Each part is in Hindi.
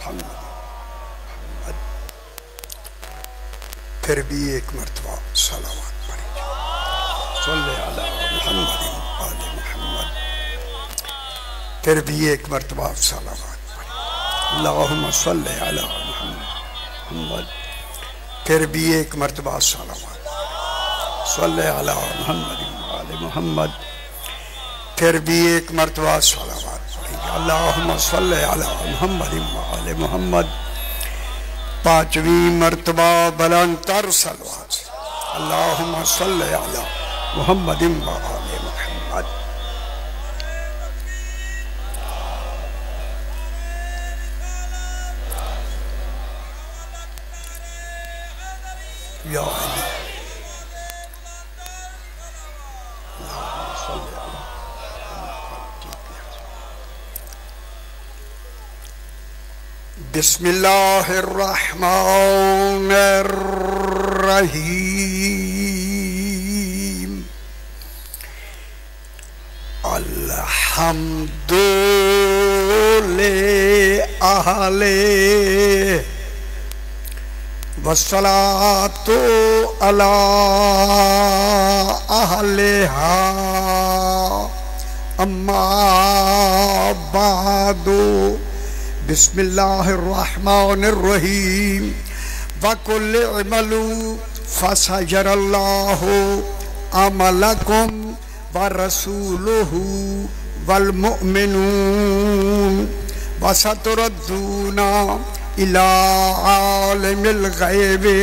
मुहम्मद। फिर भी एक मरतबा सलावत पढ़िए, सल्ले अला मुहम्मद आले मुहम्मद। फिर भी एक मरतबा सलावत पढ़िए, अल्लाहुम्मा सल्ले अला मुहम्मद। फिर भी एक मरतबा सलावत, सल्ले अला मुहम्मद आले मुहम्मद। फिर भी एक मरतबा सलावत पढ़ेंगे, अल्लाहुम्मा सल्ले अला मुहम्मद आले मुहम्मद। पांचवी मरतबा बुलंदतर सलवात, अल्लाहुम्मा सल्ले अला मुहम्मद आले मुहम्मद। या अली बिस्मिल्लाहिर्रहमानिर्रहीम। अल्हम्दुलिल्लाहि अहले वस्सलातु अला अहलिहा अम्मा बादु। बिस्मिल्लाहिर्रहमानिर्रहीम। वकुल इमलू फसयरल्लाहु अमलकुम व रसूलुहु वल मुमिनून वसतुरद्दूना इला आलिमिल गैबि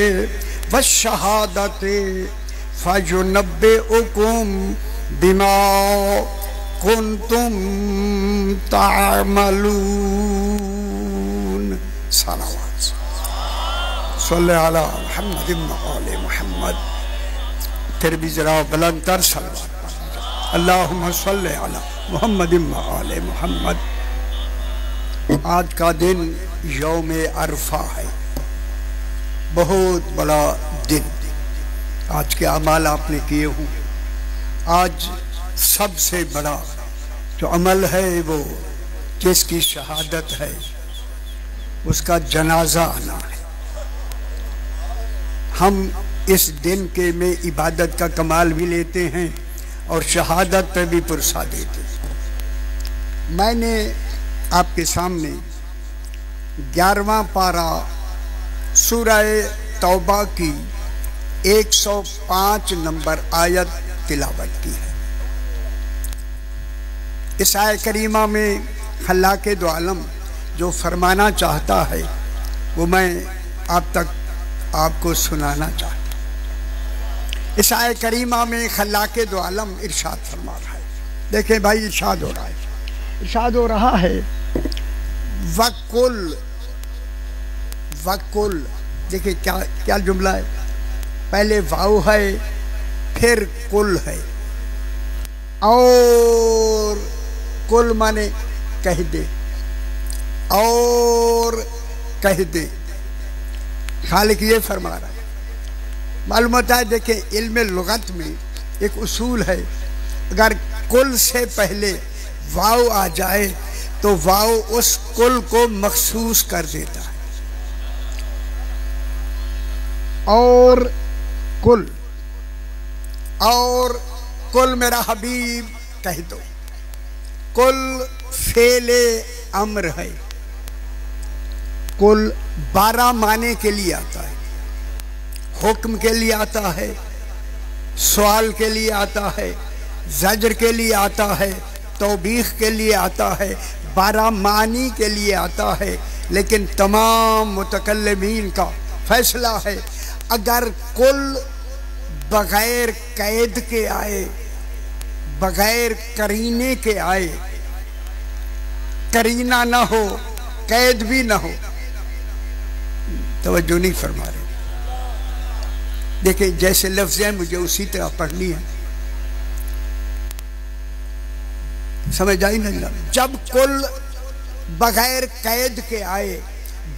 वश्शहादति फयुनब्बिउकुम बिमा कुंतुम तामलून। सलावत सल्ले अला मुहम्मद आले मुहम्मद। फिर भी जरा बुलंदतर सलवात, अल्लाहुम्मा सल्ले अला मुहम्मद आले मुहम्मद। आज का दिन यौम अरफा है, बहुत बड़ा दिन। आज के अमाल आपने किए हों। आज सबसे बड़ा जो अमल है वो जिसकी शहादत है उसका जनाजा आना है। हम इस दिन के में इबादत का कमाल भी लेते हैं और शहादत पे भी पुरसा देते हैं। मैंने आपके सामने 11वां पारा सूरह तौबा की 105 नंबर आयत तिलावत की है। इस आयत करीमा में खल्लाक़े दो आलम जो फरमाना चाहता है वो मैं आप तक आपको सुनाना चाहता हूँ। इस आयत करीमा में खल्लाक़े दो आलम इरशाद फरमा रहा है। देखें भाई, इरशाद हो रहा है, इरशाद हो रहा है वकुल वकुल। देखिए क्या क्या जुमला है, पहले वाव है फिर कुल है और कुल माने कह दे और कह दे। खालिक ये फरमा रहा है। मालूम होता है, देखें इल्म लुगत में एक उसूल है, अगर कुल से पहले वाव आ जाए तो वाव उस कुल को मखसूस कर देता है। और कुल मेरा हबीब कह दो। कुल फेले अम्र है। कुल 12 माने के लिए आता है, हुक्म के लिए आता है, सवाल के लिए आता है, ज़ज्र के लिए आता है, तौबीख के लिए आता है, 12 मानी के लिए आता है। लेकिन तमाम मुतकल्लिमीन का फैसला है, अगर कुल बगैर कैद के आए, बगैर करीने के आए, करीना ना हो कैद भी ना हो, तवज्जो नहीं फरमा रहे। देखिए जैसे लफ्ज़ है मुझे उसी तरह पढ़नी है, समझ आई ना? जब कुल बगैर कैद के आए,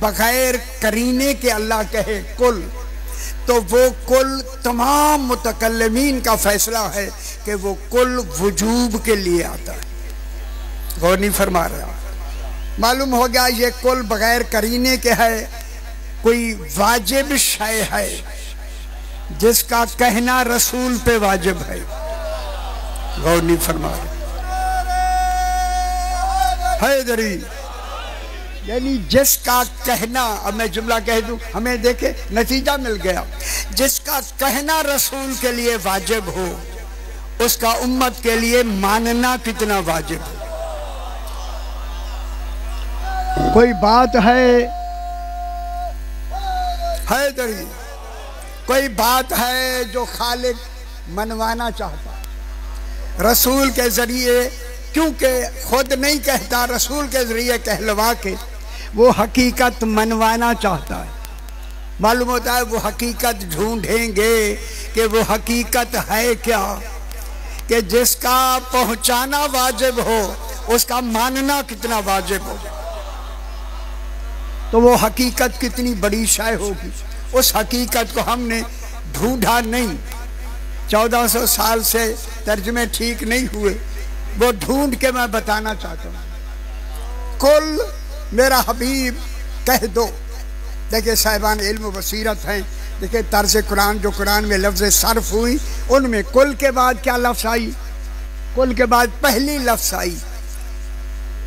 बगैर करीने के अल्लाह कहे कुल, तो वो कुल तमाम मुतकल्लिमीन का फैसला है कि वो कुल वजूब के लिए आता है। गौर नहीं फरमा रहा। मालूम हो गया ये कुल बगैर करीने के है, कोई वाजिब शय है जिसका कहना रसूल पे वाजिब है। गौर नहीं फरमा रहे हैदरी, यानी जिसका कहना, अब मैं जुमला कह दूं हमें देखे नतीजा मिल गया, जिसका कहना रसूल के लिए वाजिब हो उसका उम्मत के लिए मानना कितना वाजिब है। कोई बात हैदरी, कोई बात है जो खालिक मनवाना चाहता रसूल के जरिए, क्योंकि खुद नहीं कहता, रसूल के जरिए कहलवा के वो हकीकत मनवाना चाहता है। मालूम होता है वो हकीकत ढूंढेंगे कि वो हकीकत है क्या, कि जिसका पहुंचाना वाजिब हो उसका मानना कितना वाजिब हो, तो वो हकीकत कितनी बड़ी शय होगी। उस हकीकत को हमने ढूंढा नहीं, 1400 साल से तर्जुमे ठीक नहीं हुए, वो ढूंढ के मैं बताना चाहता हूँ। कुल मेरा हबीब कह दो। देखिए साहिबान इल्म बसीरत हैं, देखिए तर्ज कुरान, जो कुरान में लफ्ज़ सर्फ हुई उनमें कुल के बाद क्या लफ्ज़ आई, कुल के बाद पहली लफ्ज़ आई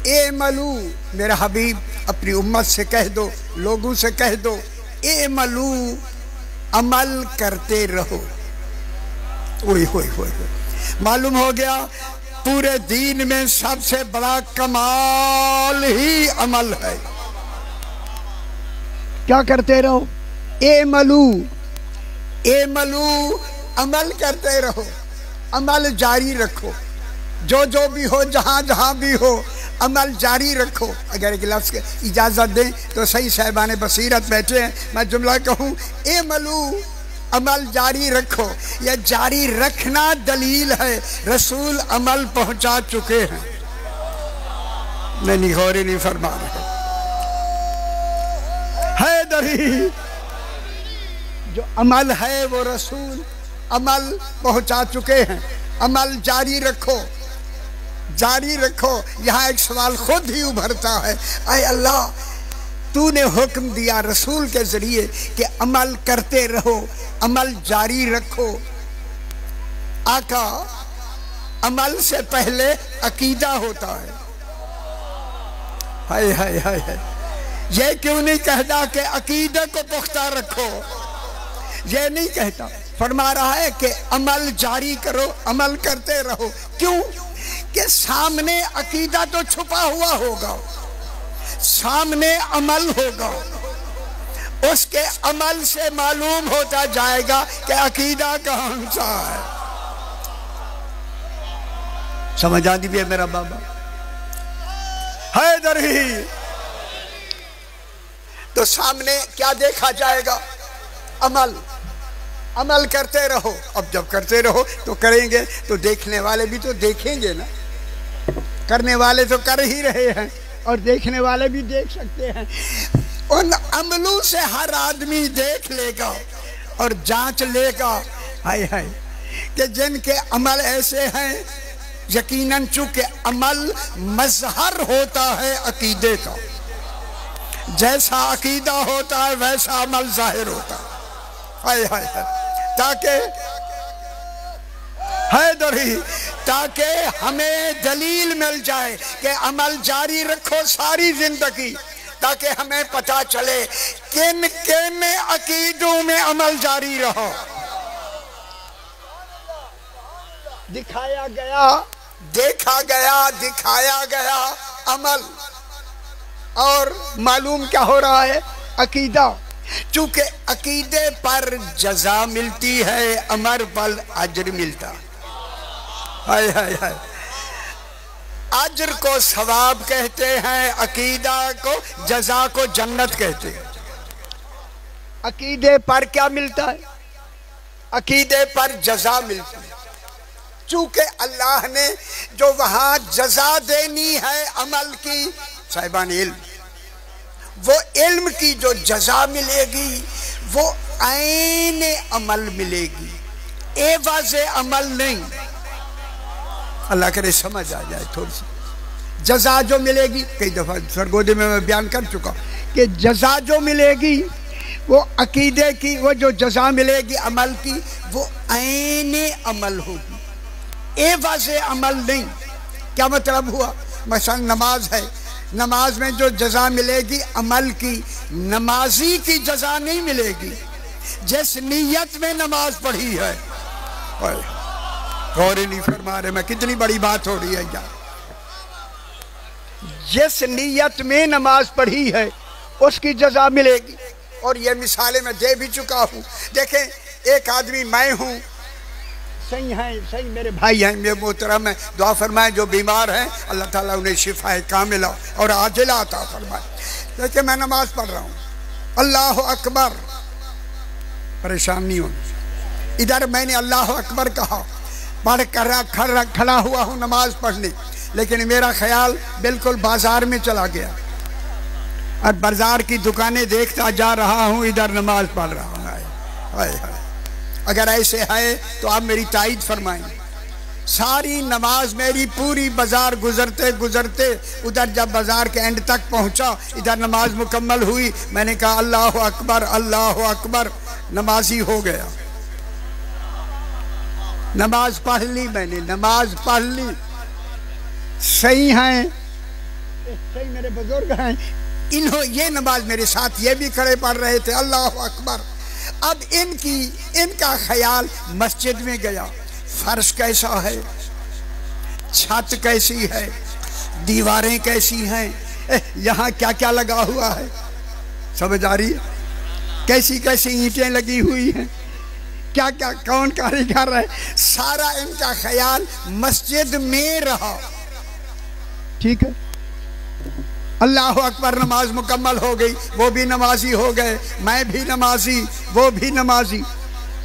ए मलू। मेरा हबीब अपनी उम्मत से कह दो, लोगों से कह दो, ए मलू अमल करते रहो। ओए होए होए, मालूम हो गया पूरे दीन में सबसे बड़ा कमाल ही अमल है। क्या करते रहो, ए मलू अमल करते रहो, अमल जारी रखो, जो जो भी हो, जहां जहां भी हो अमल जारी रखो। अगर एक लफ्ज़ के इजाज़त दें तो सही साहिबान बसीरत बैठे हैं, मैं जुमला कहूँ ए मलू अमल जारी रखो, यह जारी रखना दलील है रसूल अमल पहुंचा चुके हैं। नहीं गौर नहीं फरमा रहे हैदरी, जो अमल है वो रसूल अमल पहुंचा चुके हैं। अमल जारी रखो, जारी रखो। यहाँ एक सवाल खुद ही उभरता है, आए अल्लाह तूने हुक्म दिया रसूल के जरिए कि अमल करते रहो, अमल जारी रखो। आका अमल से पहले अकीदा होता है। हाय हाय हाय हाय, ये क्यों नहीं कहता कि अकीदे को पुख्ता रखो, ये नहीं कहता, फरमा रहा है कि अमल जारी करो, अमल करते रहो। क्यों कि सामने अकीदा तो छुपा हुआ होगा, सामने अमल होगा, उसके अमल से मालूम होता जाएगा कि अकीदा कौन सा है। समझ आती भी है मेरा बाबा हैदरी। तो सामने क्या देखा जाएगा, अमल, अमल करते रहो। अब जब करते रहो तो करेंगे तो देखने वाले भी तो देखेंगे ना, करने वाले तो कर ही रहे हैं और देखने वाले भी देख सकते हैं। उन अमलों से हर आदमी देख लेगा और जांच लेगा, हाय हाय, कि जिनके अमल ऐसे हैं, यकीनन चूंकि अमल मजहर होता है अकीदे का, जैसा अकीदा होता है वैसा अमल जाहिर होता है। हाय हाय हाय, ताकि हमें दलील मिल जाए कि अमल जारी रखो सारी जिंदगी, ताकि हमें पता चले किन किन अकीदों में अमल जारी रहो। दिखाया गया, देखा गया, दिखाया गया अमल, और मालूम क्या हो रहा है, अकीदा। चूंकि अकीदे पर जजा मिलती है, अमर पर अजर मिलता है। हाय हाय हाय, अजर को सवाब कहते हैं, अकीदा को, जजा को जन्नत कहते हैं। अकीदे पर क्या मिलता है, अकीदे पर जजा मिलती है। चूंकि अल्लाह ने जो वहां जजा देनी है अमल की, साहिबान इल्म, वो इल्म की जो जजा मिलेगी वो ऐन अमल मिलेगी, एवाज़े अमल नहीं। अल्लाह करे समझ आ जाए थोड़ी सी। जज़ा जो मिलेगी, कई दफ़ा सरगोदे में मैं बयान कर चुका कि जज़ा जो मिलेगी वो अकीदे की, वो जो जज़ा मिलेगी अमल की वो ऐने अमल होगी, एवज़े अमल नहीं। क्या मतलब हुआ? मसलन नमाज है, नमाज में जो जज़ा मिलेगी अमल की, नमाजी की जज़ा नहीं मिलेगी जिस नीयत में नमाज पढ़ी है। गौर नहीं फरमा रहे, मैं कितनी बड़ी बात हो रही है यार। जिस नीयत में नमाज पढ़ी है उसकी जज़ा मिलेगी। और ये मिसालें मैं दे भी चुका हूँ। देखें, एक आदमी मैं हूँ, सही हैं, सही मेरे भाई हैं, मेरे मोहतरम हैं, दुआ फरमाएं जो बीमार हैं अल्लाह ताला उन्हें शिफाए कामिला और आजिला अता फरमाए। देखिए मैं नमाज पढ़ रहा हूँ, अल्लाह अकबर, परेशान नहीं हो। इधर मैंने अल्लाह अकबर कहा, पढ़ कर खड़ा हुआ हूँ नमाज पढ़ने, लेकिन मेरा ख्याल बिल्कुल बाजार में चला गया और बाजार की दुकानें देखता जा रहा हूँ, इधर नमाज पढ़ रहा हूँ। हाय हाय, अगर ऐसे है तो आप मेरी ताईद फरमाएं। सारी नमाज मेरी पूरी बाजार गुजरते गुजरते उधर जब बाजार के एंड तक पहुँचा, इधर नमाज मुकम्मल हुई, मैंने कहा अल्लाह अकबर अल्लाह अकबर, नमाजी हो गया। नमाज पढ़ ली मैंने, नमाज पढ़ ली। सही हैं, सही मेरे बुजुर्ग हैं, ये नमाज मेरे साथ ये भी खड़े पढ़ रहे थे, अल्लाह अकबर। अब इनका ख्याल मस्जिद में गया, फर्श कैसा है, छत कैसी है, दीवारें कैसी हैं, यहाँ क्या क्या लगा हुआ है, समझ आ रही है? कैसी कैसी ईंटें लगी हुई हैं, क्या क्या कौन कारीगर है, सारा इनका ख्याल मस्जिद में रहा। ठीक है, अल्लाह अकबर, नमाज मुकम्मल हो गई, वो भी नमाजी हो गए, मैं भी नमाजी, वो भी नमाजी।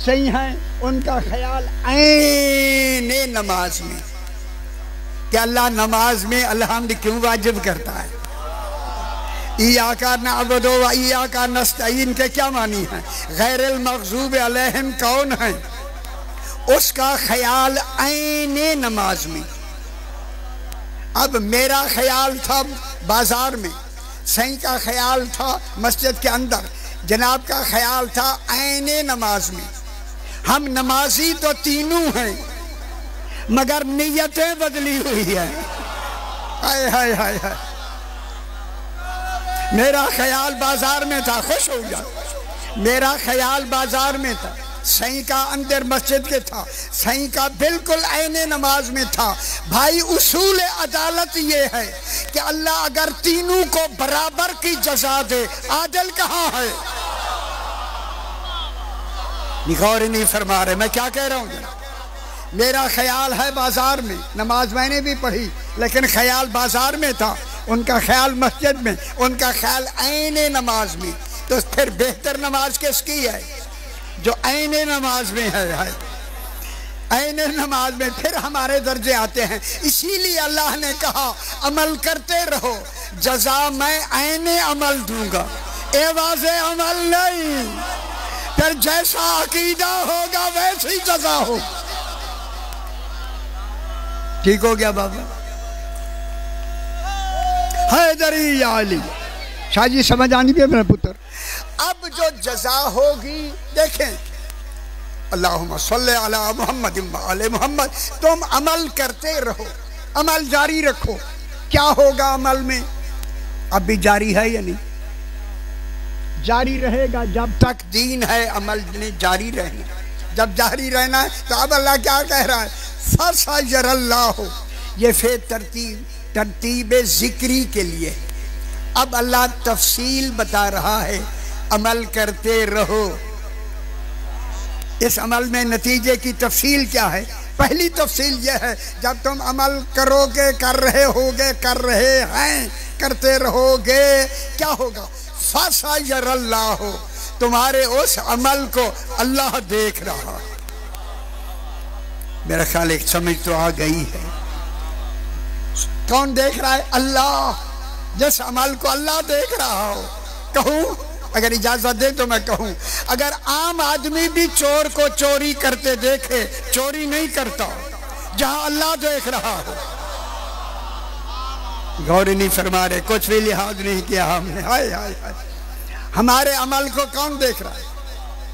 सही है, उनका ख्याल ऐने नमाज में कि अल्लाह नमाज में अल्हम्द क्यों वाजिब करता है। इय्याका नअबुदु व इय्याका नस्तईन के क्या मानी है? गैरिल मग़ज़ूब अलैहिम कौन है? उसका ख्याल ऐने नमाज में। अब मेरा ख्याल था बाजार में, सही का ख्याल था मस्जिद के अंदर, जनाब का ख्याल था ऐने नमाज में। हम नमाजी तो तीनों हैं मगर नियतें बदली हुई है। हाय हाय हाय हाय, मेरा ख्याल बाजार में था, खुश हो गया, मेरा ख्याल बाजार में था, सही का अंदर मस्जिद के था, सही का बिल्कुल ऐने नमाज में था। भाई उसूल अदालत ये है कि अल्लाह अगर तीनों को बराबर की जज़ा दे, आदिल कहाँ है? गौर नहीं फरमा रहे, मैं क्या कह रहा हूँ? मेरा ख्याल है बाजार में, नमाज मैंने भी पढ़ी लेकिन ख्याल बाजार में था, उनका ख्याल मस्जिद में, उनका ख्याल ऐने नमाज में। तो फिर बेहतर नमाज किसकी है? जो ऐने नमाज में है। ऐने नमाज में फिर हमारे दर्जे आते हैं। इसीलिए अल्लाह ने कहा अमल करते रहो, जज़ा मैं ऐने अमल दूंगा, एवाज़े अमल नहीं। फिर जैसा अकीदा होगा वैसी जज़ा हो। ठीक हो गया बाबा? हैदरी आली शाह जी, समझ आनी भी मेरा पुत्र। अब जो जज़ा होगी, देखें, अल्लाहुम्मा सल्ले अला मुहम्मद व आले मुहम्मद, तुम अमल करते रहो, अमल जारी रखो। क्या होगा अमल में? अब भी जारी है या नहीं? जारी रहेगा जब तक दीन है, अमल ने जारी रहना। जब जारी रहना है तो अब अल्लाह क्या कह रहा है? फसयरल्लाहु, ये फे तरतीब जिक्री के लिए। अब अल्लाह तफसील बता रहा है, अमल करते रहो। इस अमल में नतीजे की तफसील क्या है? पहली तफसील यह है, जब तुम अमल करोगे, कर रहे होगे, कर रहे हैं, करते रहोगे, क्या होगा? फसयरल्लाहु, तुम्हारे उस अमल को अल्लाह देख रहा। मेरा ख्याल एक समझ तो आ गई है। कौन देख रहा है? अल्लाह। जिस अमल को अल्लाह देख रहा हो, कहूँ अगर इजाजत दे तो मैं कहूँ, अगर आम आदमी भी चोर को चोरी करते देखे, चोरी नहीं करता, जहां अल्लाह देख रहा हो। गौर नहीं फरमा रहे, कुछ भी लिहाज नहीं किया हमने। हाय हाय हाय, हमारे अमल को कौन देख रहा है?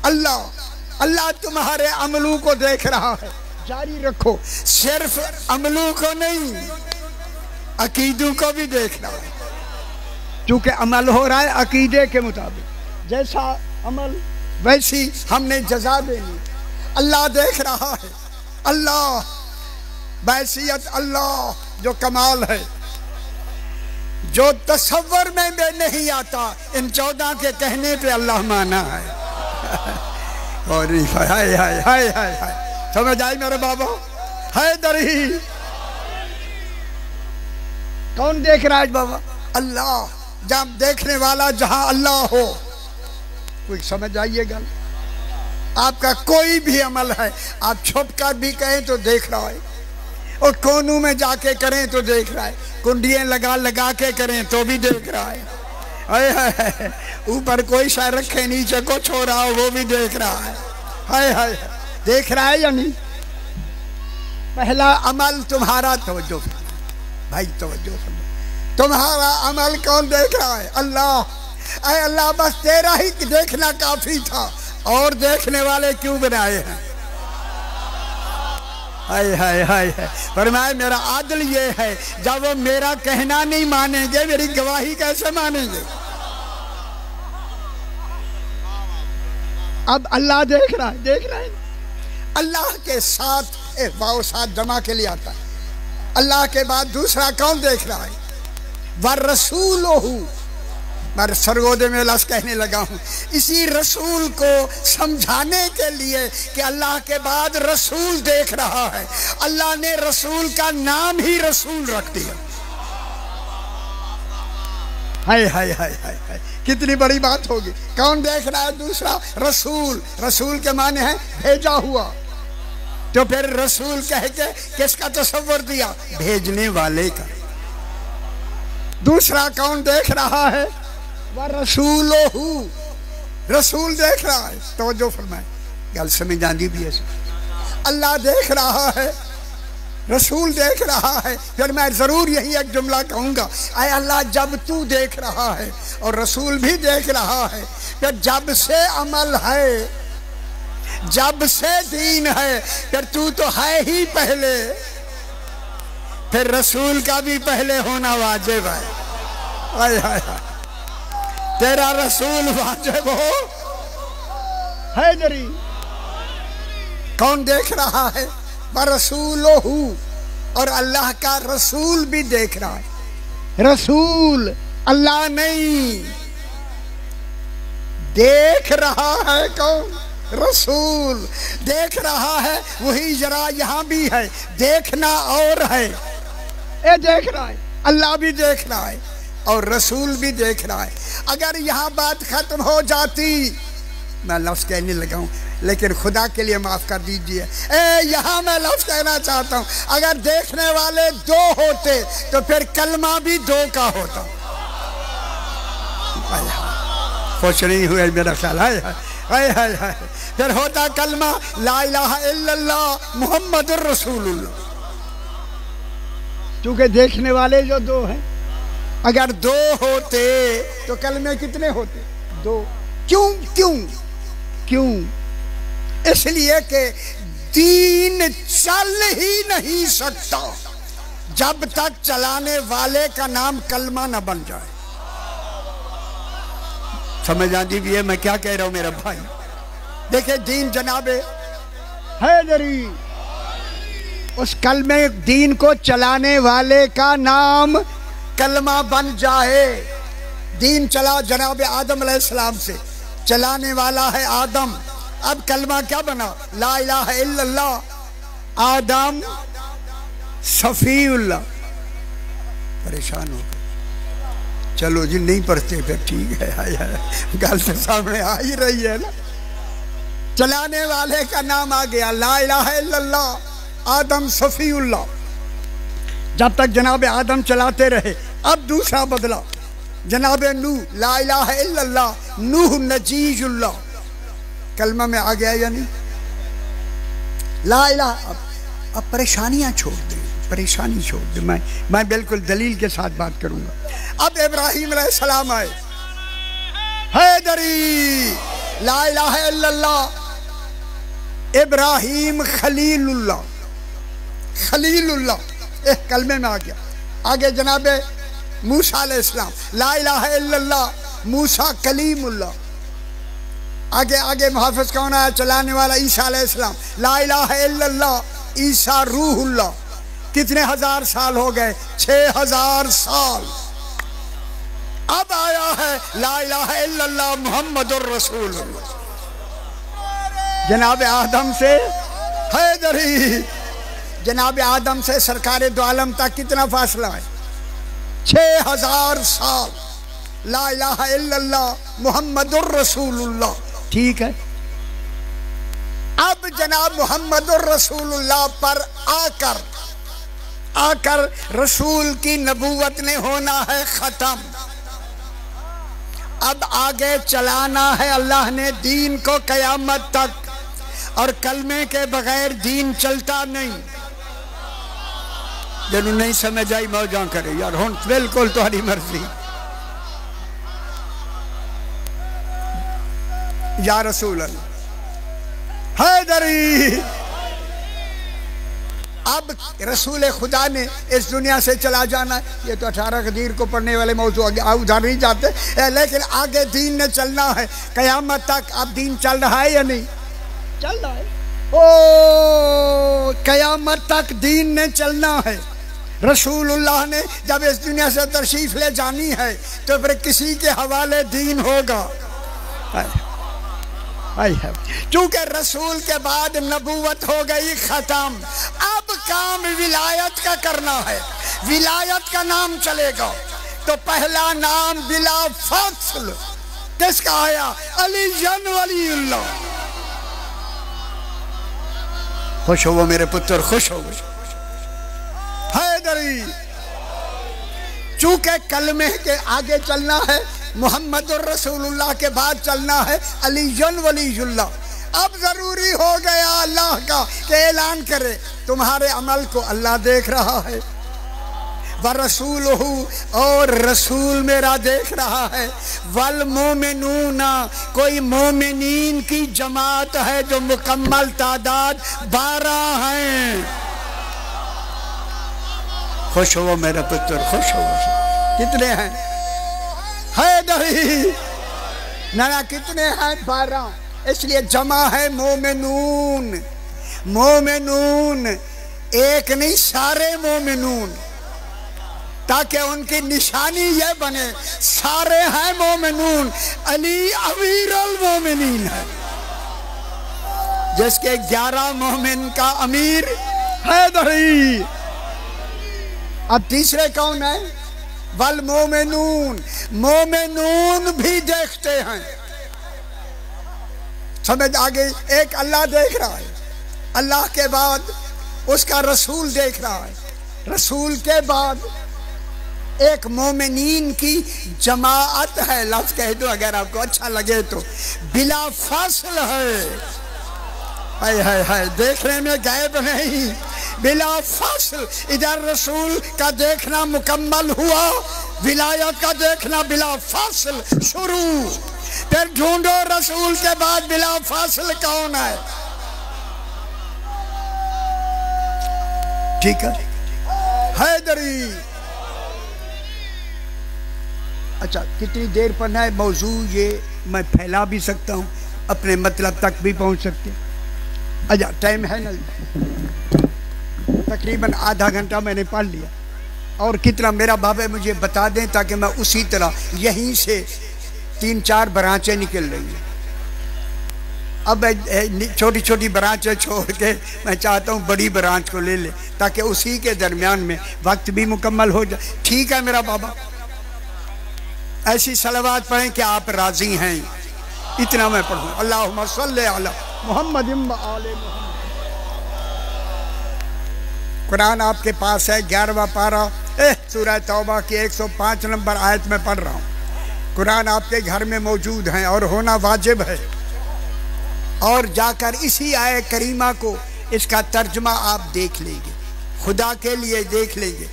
अल्लाह। अल्लाह तुम्हारे अमलों को देख रहा है। जारी रखो, सिर्फ अमलों को नहीं, अकीदों को भी देख रहा है, क्योंकि अमल हो रहा है अकीदे के मुताबिक। जैसा अमल वैसी हमने जजा देनी। अल्लाह देख रहा है। अल्लाह बैसियत, अल्लाह जो कमाल है, जो तसव्वुर में भी नहीं आता, इन 14 के कहने पे अल्लाह माना है। और हाय हाय हाय हाय हाय, समझ आई मेरे बाबा? है दरी कौन देख रहा है बाबा? अल्लाह। जब देखने वाला जहां अल्लाह हो, कोई समझ आइएगा। आपका कोई भी अमल है, आप छुप कर भी कहें तो देख रहा है, और कोनों में जाके करें तो देख रहा है, कुंडियां लगा लगा के करें तो भी देख रहा है। ऊपर कोई शायद रखे, नीचे कुछ हो रहा हो वो भी देख रहा है। हाय हाय, देख रहा है या नहीं? पहला अमल तुम्हारा, तवज्जो भाई, तवज्जो, तुम्हारा अमल कौन देख रहा है? अल्लाह। अरे अल्लाह, बस तेरा ही देखना काफी था, और देखने वाले क्यों बनाए हैं? हाय हाय हाय, फरमाए मेरा आदल ये है, जब वो मेरा कहना नहीं मानेंगे, मेरी गवाही कैसे मानेंगे? अब अल्लाह देख रहा है, देख रहा है। अल्लाह के साथ वाओ साथ जमा के लिए आता है। अल्लाह के बाद दूसरा कौन देख रहा है? वर रसूलहू। मैं सरगोदे में लफ्ज़ कहने लगा हूँ, इसी रसूल को समझाने के लिए कि अल्लाह के बाद रसूल देख रहा है। अल्लाह ने रसूल का नाम ही रसूल रख दिया। हाय हाय हाय हाय हाय, कितनी बड़ी बात होगी। कौन देख रहा है? दूसरा रसूल। रसूल के माने हैं भेजा हुआ, तो फिर रसूल कह के किसका तसव्वुर दिया? भेजने वाले का। दूसरा कौन देख रहा है? वह रसूलहू, रसूल देख रहा है। तो जो फरमाए, गल समझ आंदी भी है। अल्लाह देख रहा है, रसूल देख रहा है। फिर मैं जरूर यही एक जुमला कहूंगा, आए अल्लाह, जब तू देख रहा है और रसूल भी देख रहा है, फिर जब से अमल है, जब से दीन है, फिर तू तो है ही पहले, फिर रसूल का भी पहले होना वाजिब है। हाय हाय हाय, तेरा रसूल वाजिब हो है जरी। कौन देख रहा है? रसूलहू, और अल्लाह का रसूल भी देख रहा है। रसूल, अल्लाह नहीं। देख रहा है कौन? रसूल देख रहा है। वही जरा यहां भी है, देखना और है। ये देख रहा है, अल्लाह भी देख रहा है और रसूल भी देख रहा है। अगर यहाँ बात खत्म हो जाती, मैं लफ्ज़ कहने लगा हूँ, लेकिन खुदा के लिए माफ़ कर दीजिए, यहाँ मैं लफ्ज़ कहना चाहता हूँ, अगर देखने वाले दो होते तो फिर कलमा भी दो का होता। कुछ नहीं हुआ मेरा ख्याल है। फिर होता कलमा ला इलाहा इल्लल्लाह मुहम्मदुर रसूलुल्लाह। क्योंकि देखने वाले जो दो हैं, अगर दो होते तो कलमे कितने होते? दो। क्यों क्यों क्यों? इसलिए कि दीन चल ही नहीं सकता जब तक चलाने वाले का नाम कलमा न बन जाए। समझ आती भी है मैं क्या कह रहा हूं मेरा भाई? देखे दीन जनाबे हैदरी, उस कलमे दीन को चलाने वाले का नाम कलमा बन जाए। दीन चला जनाब आदम अलैहिस्सलाम से, चलाने वाला है आदम। अब कलमा क्या बना? ला इलाहा इल्लल्लाह आदम सफीउल्लाह। परेशान हो गए, चलो जी नहीं पढ़ते फिर ठीक है। गल तो सामने आ ही रही है ना। चलाने वाले का नाम आ गया ला इलाहा इल्लल्लाह आदम सफीउल्लाह। जब तक जनाब आदम चलाते रहे, अब दूसरा बदला जनाब नूह ला इलाहा इल्लल्लाह नूह नजीजुल्लाह। कलमा में आ गया या नहीं? ला इलाहा। अब परेशानियां छोड़ दें, परेशानी छोड़ दे, मैं बिल्कुल दलील के साथ बात करूंगा। अब इब्राहिम अलैहिस्सलाम आए, हैदरी ला इलाहा इल्लल्लाह, इब्राहिम खलीलुल्लाह, खलीलुल्लाह एक कलमे में आ गया। आगे जनाबे मूसा अलैहिस्सलाम, ला इलाहा इल्लल्लाह, मूसा कलीमुल्लाह। आगे आगे मुहाफ़िज़ कौन आया, चलाने वाला ईसा अलैहिस्सलाम, ला इलाहा इल्लल्लाह, ईसा रूहुल्लाह। कितने हजार साल हो गए, 6000 साल। अब आया है ला इलाहा इल्लल्लाह मुहम्मदुर रसूलुल्लाह। जनाब आदम से हैदरी, जनाब आदम से सरकार दो आलम तक कितना फासला है, 6000 साल। ला इलाहा इल्लल्लाह मुहम्मदुर रसूलुल्लाह, ठीक है। अब जनाब मुहम्मदुर रसूलुल्लाह पर आकर रसूल की नबूवत ने होना है खत्म। अब आगे चलाना है अल्लाह ने दीन को कयामत तक, और कलमे के बगैर दीन चलता नहीं। जिन्होंने नहीं समझ आई मौजा करे यार, हुन बिल्कुल तुम्हारी मर्जी। या रसूल अल्लाह हैदरी। अब रसूल खुदा ने इस दुनिया से चला जाना है। ये तो 18 गदीर को पढ़ने वाले मौजू उधर नहीं जाते, लेकिन आगे दीन ने चलना है कयामत तक। अब दीन चल रहा है या नहीं चल रहा है? ओ कयामत तक दीन ने चलना है। रसूलुल्लाह ने जब इस दुनिया से तशरीफ ले जानी है तो फिर किसी के हवाले दीन होगा। चूंकि रसूल के बाद नबूवत हो गई खत्म, अब काम विलायत का करना है। विलायत का नाम चलेगा तो पहला नाम बिला फस्ल किसका आया? अली जन वलीउल्लाह। खुश हो मेरे पुत्र, खुश हो हैदरी। चूंकि कलमे के आगे चलना है, मुहम्मदुर रसूलुल्लाह के बाद चलना है अलीजुन वलीयुल्लाह। अब जरूरी हो गया अल्लाह का कि ऐलान करे तुम्हारे अमल को अल्लाह देख रहा है, व रसूलहू, और रसूल मेरा देख रहा है, वल मोमिनूना, कोई मोमिनीन की जमात है जो मुकम्मल तादाद 12 हैं। खुश हो मेरा पुत्र, खुश हो। कितने हैं? हैदरी ना कितने हैं? 12। इसलिए जमा है मोमिनून। मोमिनून एक नहीं, सारे मोमिनून, ताकि उनकी निशानी ये बने सारे हैं मोमिनून। अली अमीरुल मोमिनीन है, जिसके 11 मोमिन का अमीर हैदरी। अब तीसरे कौन है? वल मोमिनून, मोमिनून भी देखते हैं। समझ आ गई? एक अल्लाह देख रहा है, अल्लाह के बाद उसका रसूल देख रहा है, रसूल के बाद एक मोमिनीन की जमाअत है। लफ्ज कह दो अगर आपको अच्छा लगे तो, बिला फासल है। हाय देखने में गायब नहीं, बिला फासल। इधर रसूल का देखना मुकम्मल हुआ, विलायत का देखना बिला फासल शुरू। फिर ढूंढो रसूल के बाद बिला फासल कौन है? ठीक है हैदरी। अच्छा, कितनी देर पढ़ना है मौजू? ये मैं फैला भी सकता हूँ, अपने मतलब तक भी पहुँच सकते। अच्छा, टाइम है ना? तकरीबन आधा घंटा मैंने पढ़ लिया। और कितना मेरा बाबा मुझे बता दें ताकि मैं उसी तरह, यहीं से 3-4 ब्रांचें निकल रही हैं। अब छोटी छोटी ब्रांचें छोड़ के मैं चाहता हूँ बड़ी ब्रांच को ले ले, ताकि उसी के दरमियान में वक्त भी मुकम्मल हो जाए। ठीक है मेरा बाबा? ऐसी सलावत पढ़ें कि आप राजी हैं। इतना मैं पढ़ूँ। अल्लाहुम्मा सल्ली अला मुहम्मद व आले मुहम्मद। कुरान आपके पास है, 11वां पारा, सूरह तौबा की 105 नंबर आयत में पढ़ रहा हूँ। कुरान आपके घर में मौजूद हैं और होना वाजिब है। और जाकर इसी आयत करीमा को, इसका तर्जुमा आप देख लेंगे। खुदा के लिए देख लेंगे,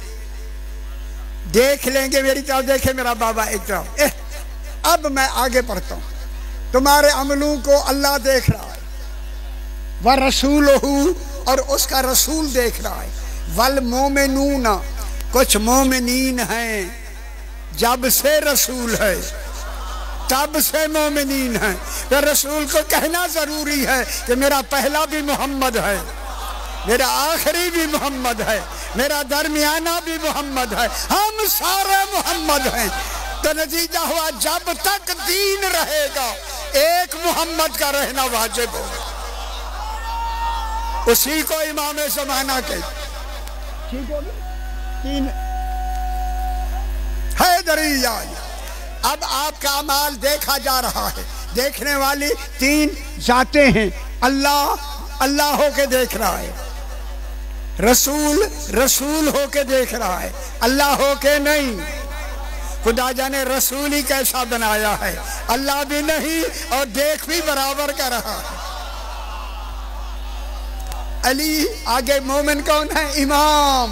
देख लेंगे। मेरी तरफ देखे मेरा बाबा एक तरफ। अब मैं आगे पढ़ता हूँ। तुम्हारे अमलों को अल्लाह देख रहा है, व रसूलहू, और उसका रसूल देख रहा है, वल मोमिनून, कुछ मोमिनीन हैं। जब से रसूल है तब से मोमिनीन है। तो रसूल को कहना जरूरी है कि मेरा पहला भी मोहम्मद है, मेरा आखिरी भी मोहम्मद है, मेरा दरमियाना भी मोहम्मद है, हम सारे मोहम्मद हैं। तो नतीजा हुआ जब तक दीन रहेगा एक मोहम्मद का रहना वाजिब होगा। उसी को इमाम ज़माना कहते। ठीक हो गया। तीन है दरिया। अब आपका अमाल देखा जा रहा है। देखने वाली तीन जातें हैं। अल्लाह अल्लाह होके देख रहा है, रसूल रसूल होके देख रहा है, अल्लाह होके नहीं। खुदा जाने रसूल ही कैसा बनाया है, अल्लाह भी नहीं और देख भी बराबर का रहा है। अली आगे मोमिन कौन है? इमाम।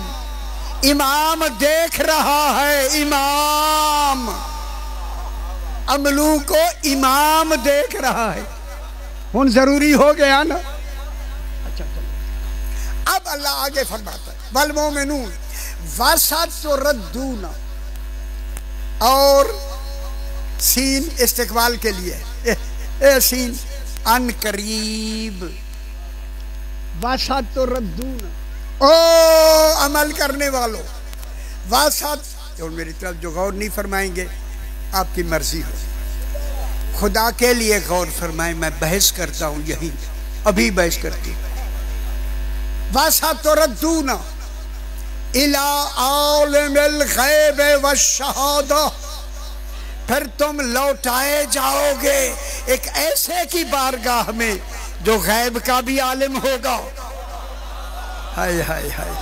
इमाम देख रहा है, इमाम अमलों को इमाम देख रहा है। उन जरूरी हो गया ना। अच्छा चलो, अब अल्लाह आगे फरमाता है वल मोमिनून वसतुरद्दून, और सीन इस्तिकबाल के लिए ए सीन अन करीब। वसतुरद्दून, ओ अमल करने वालों, वसत और मेरी तरफ जो गौर नहीं फरमाएंगे आपकी मर्जी हो। खुदा के लिए गौर फरमाए। मैं बहस करता हूं, यही अभी बहस करती हूं। वसतुरद्दून इला आलिमिल गैब वश्शहादा, फिर तुम लौटाए जाओगे एक ऐसे की बारगाह में जो गैब का भी आलिम होगा, हाय हाय हाय,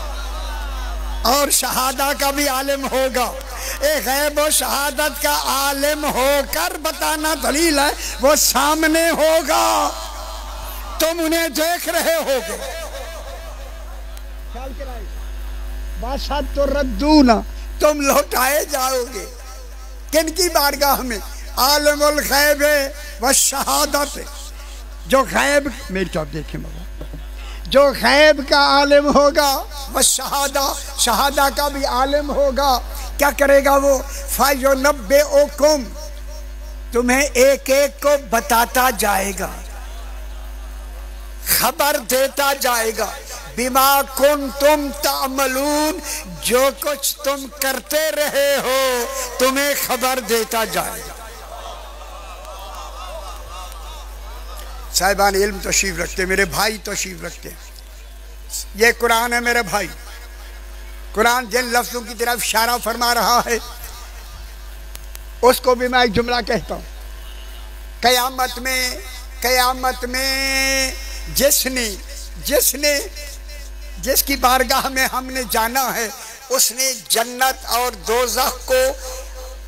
और शहादा का भी आलिम होगा। एक गैब और शहादत का आलिम होकर बताना दलील है, वो सामने होगा, तुम उन्हें देख रहे होगे। वसतुरद्दून, तुम लौटाए जाओगे किनकी बारगाह में? आलिमुल गैब व शहादत, जो गैब, मेरी तरफ देखे मगर, जो गैब का आलिम होगा, वह शहादा का भी आलिम होगा। क्या करेगा वो? फयुनब्बिउकुम, तुम्हें एक एक को बताता जाएगा, खबर देता जाएगा। बिमा कुंतुम तामलून, जो कुछ तुम करते रहे हो तुम्हें खबर देता जाएगा। साहिबान इल्म तशरीफ रखते, मेरे भाई तशरीफ रखते। ये कुरान है मेरे भाई। कुरान जिन लफ्जों की तरफ इशारा फरमा रहा है उसको भी मैं एक जुमला कहता हूँ। कयामत में जिसकी बारगाह में हमने जाना है उसने जन्नत और दोज़ख को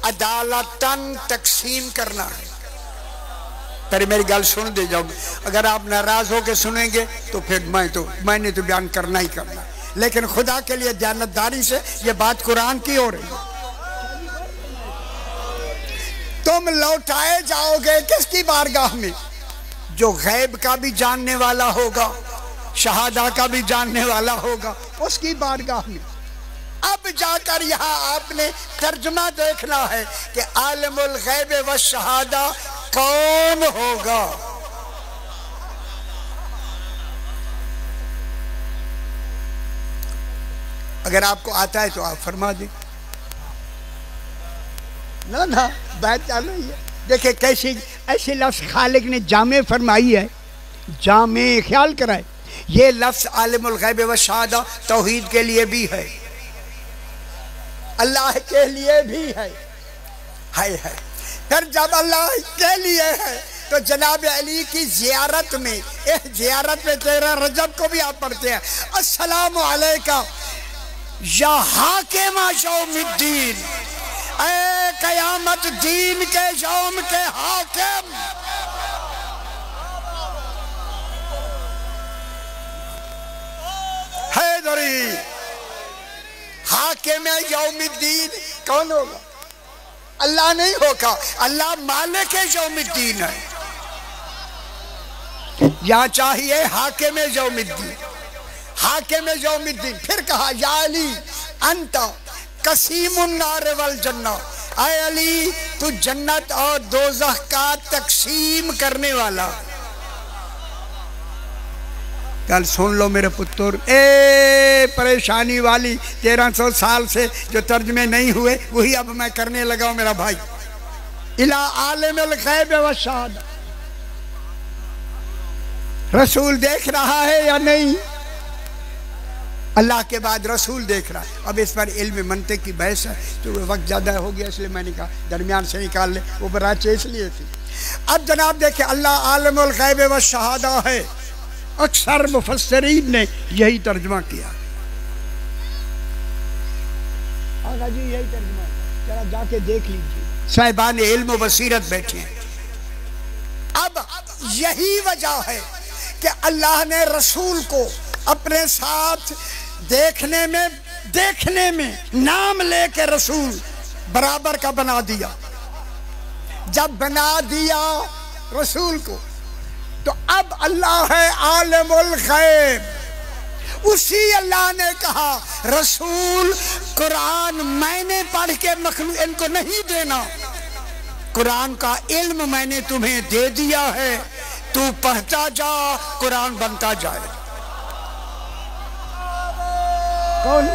अदालतन तकसीम करना है। तेरी मेरी गल सुन दे जाओ, अगर आप नाराज हो के सुनेंगे तो फिर मैंने तो बयान करना ही करना, लेकिन खुदा के लिए दयानतदारी से ये बात कुरान की हो रही है। तुम लौटाए जाओगे किसकी बारगाह में? जो गैब का भी जानने वाला होगा, शहादा का भी जानने वाला होगा, उसकी बारगाह में। अब जाकर यहाँ आपने तर्जुमा देखना है कि आलिमुल गैब व शहादा कौन होगा। अगर आपको आता है तो आप फरमा दें। ना बात चालू है। देखिए कैसी ऐसे लफ्ज खालिक ने जामे फरमाई है, जामे, ख्याल कराए। ये लफ्ज आलिमुल गैब व शहादा तौहीद के लिए भी है, अल्लाह के लिए भी है। फिर जब अल्लाह के लिए है तो जनाब अली की जियारत में, जियारत में 13 रजब को भी आप पढ़ते हैं, अस्सलामु अलैका या हाकिम यौमिद्दीन, ऐ कयामत दीन के यौम के हाकिम। हैदरी हाकिम यौमिद्दीन कौन होगा? अल्लाह नहीं होगा, अल्लाह मालिक यौमिद्दीन है। यहाँ चाहिए हाकिम यौमिद्दीन, हाकिम यौमिद्दीन। फिर कहा या अली अंता कसीमुन नार वल जन्नह, आए अली तू जन्नत और दोज़ख का तकसीम करने वाला। कल सुन लो मेरे पुत्र, परेशानी वाली 1300 साल से जो तर्जमे नहीं हुए वही अब मैं करने लगा हूं मेरा भाई। इला आलिमुल गैब व शहादा, रसूल देख रहा है या नहीं? अल्लाह के बाद रसूल देख रहा है। अब इस पर इल्म मंतिक की बहस है, तो वक्त ज़्यादा हो गया इसलिए मैंने कहा दरमियान से निकाल ले, वो बराचे इसलिए थी। अब जनाब देखिए, अल्लाह आलिमुल गैब व शहादा है। अक्सर मुफस्सिरीन ने यही तर्जुमा किया। आगा जी यही तर्जुमा, जरा जाके देख लीजिए, साहिबान इल्म व बसीरत बैठे हैं। अब यही वजह है कि अल्लाह ने रसूल को अपने साथ देखने में नाम लेके रसूल बराबर का बना दिया। जब बना दिया रसूल को, तो अब अल्लाह है आलिमुल गैब। उसी अल्लाह ने कहा रसूल कुरान मैंने पढ़ के मखलूक इनको नहीं देना, कुरान का इल्म मैंने तुम्हें दे दिया है, तू पढ़ता जा, कुरान बनता जाए। कौन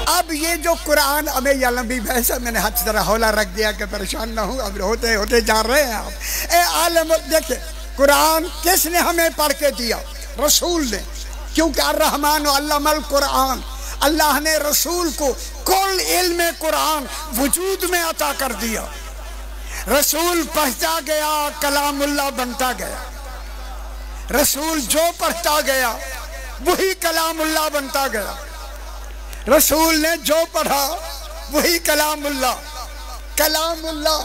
अब ये जो कुरान, अब ये लंबी बहस है, मैंने हाथ तरह हौला रख दिया कि परेशान ना हूँ, अब होते होते जा रहे हैं आप। ए आलम देखिए, कुरान किसने हमें पढ़ के दिया? रसूल ने, क्योंकि अर्रहमान अल्लमल कुरान, अल्लाह ने रसूल को कुल इल्म कुरान वजूद में अता कर दिया। रसूल पढ़ता गया, कलामुल्लाह बनता गया। रसूल जो पढ़ता गया वही कलामुल्लाह बनता गया। रसूल ने जो पढ़ा वही कलामुल्लाह। कलामुल्लाह,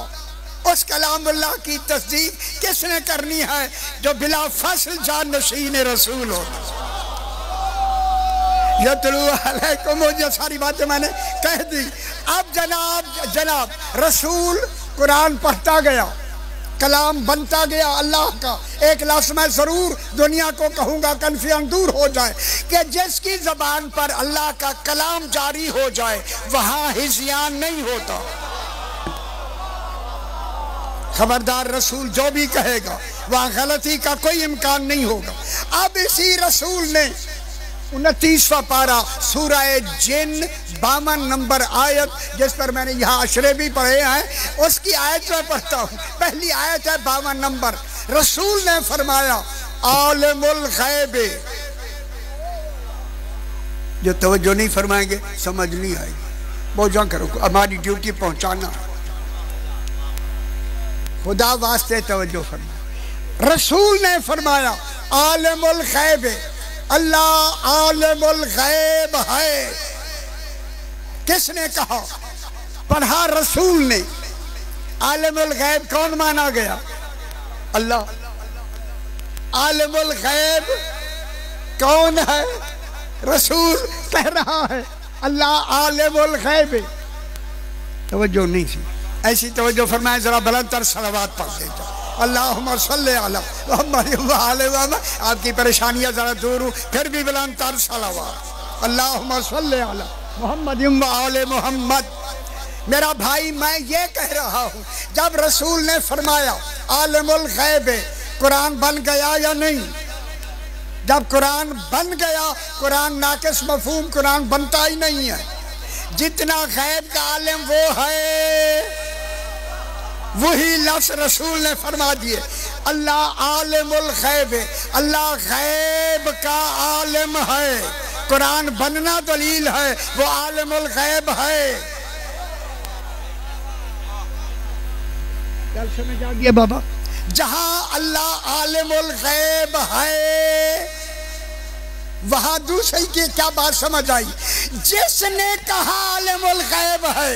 उस कलामुल्लाह की तस्दीक किसने करनी है? जो बिला फसल जान नशीन रसूल हो। यतलू अलैकुम, ये सारी बातें मैंने कह दी। अब जनाब रसूल कुरान पढ़ता गया, कलाम बनता गया अल्लाह का। एक लफ्ज़ मैं जरूर दुनिया को कहूंगा, कन्फ्यूजन दूर हो जाए, कि जिसकी जबान पर अल्लाह का कलाम जारी हो जाए वहां हिज़यान नहीं होता। खबरदार, रसूल जो भी कहेगा वहां गलती का कोई इम्कान नहीं होगा। अब इसी रसूल ने 29वां पारा सूरह जिन 52 नंबर आयत, जिस पर मैंने यहाँ अशरे भी पढ़े हैं, उसकी आयत में पढ़ता हूँ। पहली आयत है 52 नंबर। रसूल ने फरमाया आलिमुल गैब, जो तवज्जो नहीं फरमाएंगे समझ नहीं आएगी। बोझा करो, हमारी ड्यूटी पहुंचाना, खुदा वास्ते तवज्जो फरमाया। रसूल ने फरमाया आलिमुल गैब, अल्लाह आलिमुल गैब है। किसने कहा? पढ़ा रसूल ने। आलिमुल गैब कौन माना गया? अल्लाह। आलिमुल गैब कौन है? रसूल कह रहा है अल्लाह आलिमुल गैब। तवज्जो नहीं थी, ऐसी तवज्जो फरमाए, जरा बुलंदतर सलावत पढ़ देता। अल्लाहुम्मा सल्ली अला मुहम्मद व आले मुहम्मद। आपकी परेशानियां जरा दूर हो, फिर भी बुलंदतर सलावत। अल्लाहुम्मा सल्ली अला मुहम्मद व आले मुहम्मद। मेरा भाई, मैं ये कह रहा हूँ, जब रसूल ने फरमाया आलिमुल गैब, कुरान बन गया या नहीं? जब कुरान बन गया, कुरान नाकिस मफहूम, कुरान बनता ही नहीं है। जितना गैब का आलिम वो है, वही लफ्ज़ रसूल ने फरमा दिए। अल्लाह आलिमुल गैब, अल्लाह गैब का आलिम है। कुरान बनना दलील है, वो आलिमुल गैब है। क्या समझ आ गया बाबा? जहां अल्लाह आलिमुल गैब है, वहां दूसरी की क्या बात समझ आई? जिसने कहा आलिमुल गैब है,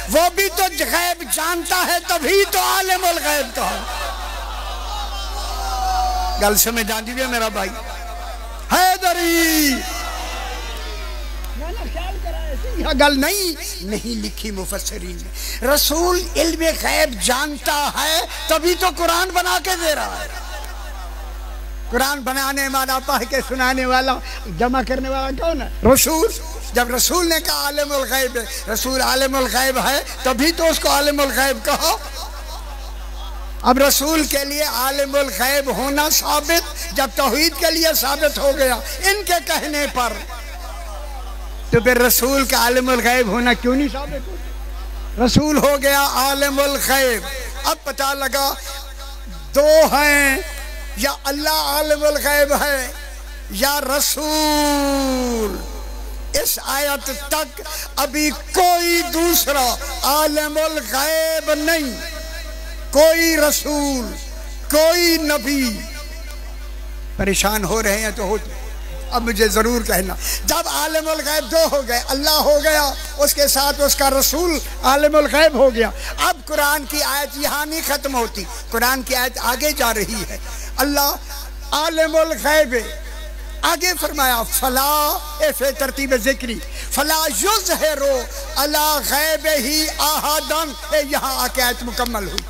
वो भी तो गैब जानता है, तभी तो आलिमुल गैब तो है। गल समझ आ रही है मेरा भाई? हैदरी मैंने ख्याल करा ऐसी यह गल नहीं लिखी मुफस्सिरीन ने। रसूल इल्म गैब जानता है तभी तो कुरान बना के दे रहा है। कुरान बनाने वाला, पढ़ के सुनाने वाला, जमा करने वाला कौन है? रसूल। जब रसूल ने कहा आलिमुल गैब है, रसूल आलिमुल गैब है तभी तो उसको आलिमुल गैब कहा। अब रसूल के लिए आलिमुल गैब होना साबित, जब तौहीद के लिए साबित हो गया इनके कहने पर, तो फिर रसूल का आलिमुल गैब होना क्यों नहीं साबित हो? रसूल हो गया आलिमुल गैब। अब पता लगा दो हैं, या अल्लाह आलिमुल गैब है या रसूल। इस आयत तक अभी कोई दूसरा आलिमुल गैब नहीं, कोई रसूल, कोई नबी। परेशान हो रहे हैं तो होते। अब मुझे जरूर कहना, जब आलिमुल गैब दो हो गए, अल्लाह हो गया, उसके साथ उसका रसूल आलिमुल गैब हो गया। अब कुरान की आयत यहाँ नहीं खत्म होती, कुरान की आयत आगे जा रही है। अल्लाह आलिमुल गैब आगे फरमाया फला ऐसे तरतीब जिक्री फला युज़हिरु अला गैबिही अहदन। यहाँ आके आयत मुकम्मल हुई।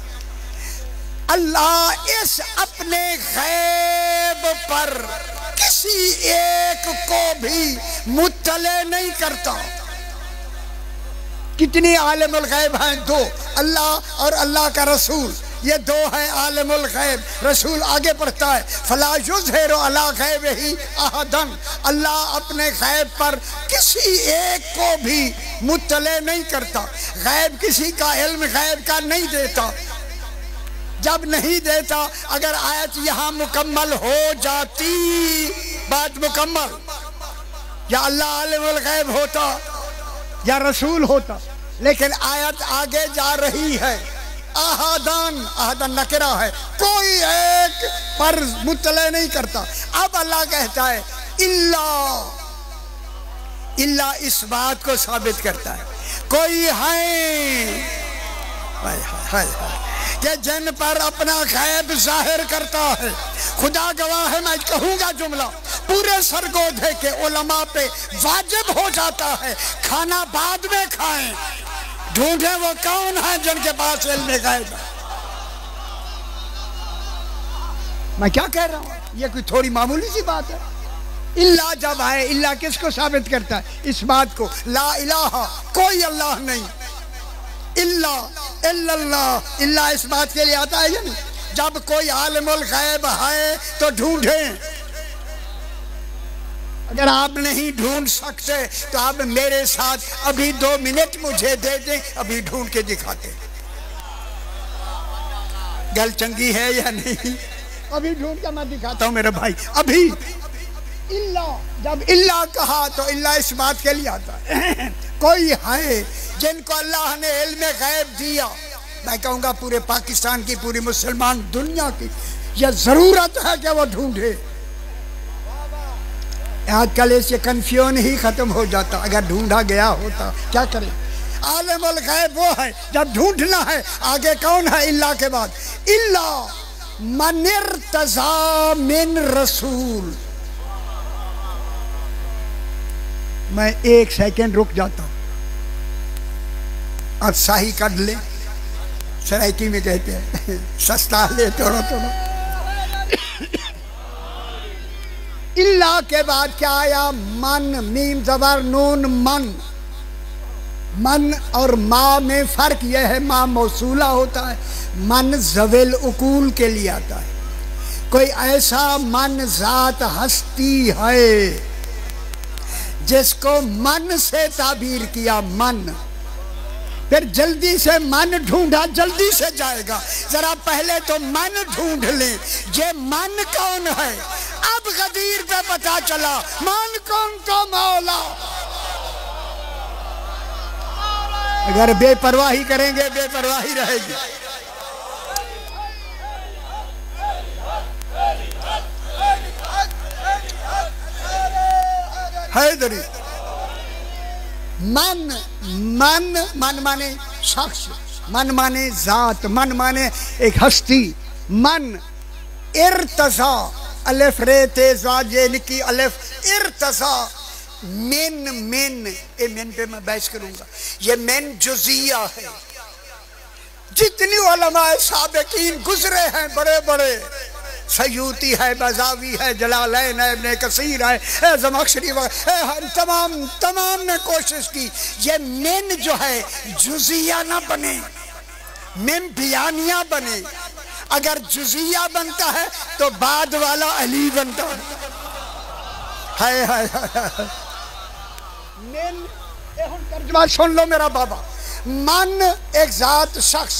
अल्लाह इस अपने गैब पर किसी एक को भी मुत्तले नहीं करता। कितनी आलिमुल गैब हैं? दो, अल्लाह और अल्लाह का रसूल, ये दो हैं आलिमुल गैब। रसूल आगे पढ़ता है फला युज़हिरु अला गैबिही अहदन। अल्लाह अपने गैब पर किसी एक को भी मुत्तले नहीं करता। गैब किसी का इल्म गैब का नहीं देता। जब नहीं देता, अगर आयत यहाँ मुकम्मल हो जाती, बात मुकम्मल, या अल्लाह आलिमुल गैब होता या रसूल होता, लेकिन आयत आगे जा रही है अहदन, अहदन नकिरा है, कोई एक पर मुत्तले नहीं करता। अब अल्लाह कहता है इल्ला इस बात को साबित करता है कोई है कि जिन पर अपना गैब जाहिर करता है। खुदा गवाह है, मैं कहूँगा जुमला, पूरे सरगोधे के उलमा पे वाजिब हो जाता है खाना बाद में खाएं। ढूंढे वो कौन है जिनके पास इल्म गैब है। मैं क्या कह रहा हूँ, ये कोई थोड़ी मामूली सी बात है। इल्ला जब आए, इल्ला किसको साबित करता है? इस बात को, ला इलाहा, कोई अल्लाह नहीं, इल्लल्लाह, इल्ला इस बात के लिए आता है या नहीं? जब कोई आलिमुल गैब है तो ढूंढें। अगर आप नहीं ढूंढ सकते तो आप मेरे साथ अभी 2 मिनट मुझे दे दें, अभी ढूंढ के दिखाते। गल चंगी है या नहीं? अभी ढूंढ के मैं दिखाता हूं मेरे भाई। अभी इल्ला, जब इल्ला कहा तो इल्ला इस बात के लिए आता है कोई है जिनको अल्लाह ने इल्म गैब दिया। मैं कहूँगा पूरे पाकिस्तान की, पूरी मुसलमान दुनिया की यह जरूरत है कि वो ढूंढे। आजकल इससे कंफ्यूजन ही खत्म हो जाता। अगर ढूंढा गया होता क्या करें? आलिमुल गैब वो है, जब ढूंढना है आगे कौन है इल्ला के बाद? इल्ला मन इर्तज़ा मिन रसूल। मैं 1 सेकंड रुक जाता हूं। अब शाही कर ले, सराइकी में कहते हैं सस्ता ले थोड़ा थोड़ा। इल्ला के बाद क्या आया? मन, मीम जबर नून, मन। मन और माँ में फर्क यह है, माँ मौसूला होता है, मन ज़वेल उकूल के लिए आता है। कोई ऐसा मन ज़ात हस्ती है जिसको मन से ताबीर किया, मन। फिर जल्दी से मन ढूंढा, जल्दी से जाएगा। जरा पहले तो मन ढूंढ ले, ये मन कौन है? अब गदीर पे पता चला मन कौन का मौला। अगर बेपरवाही करेंगे बेपरवाही रहेगी। हैदरी मन, मन, मन माने शख्स, मन माने जात, मन माने एक हस्ती। मन इर्तज़ा, अलिफ रे ते ज़ा जे लिखी अलिफ, इर्तज़ा मेन ये मेन पे मैं बहस करूंगा। ये मेन जुजिया है। जितनी उलमाए साबिकीन गुजरे हैं बड़े बड़े, सयूती है, बजावी है, जलालैन है, इब्ने कसीर है, ज़माख़शरी तमाम ने कोशिश की ये मेन जो है जुजिया ना बने, मेन बियानिया बने। अगर जुजिया बनता है तो बाद वाला अली बनता है। मेन तर्जुमा सुन लो मेरा बाबा। मन एक जात शख्स,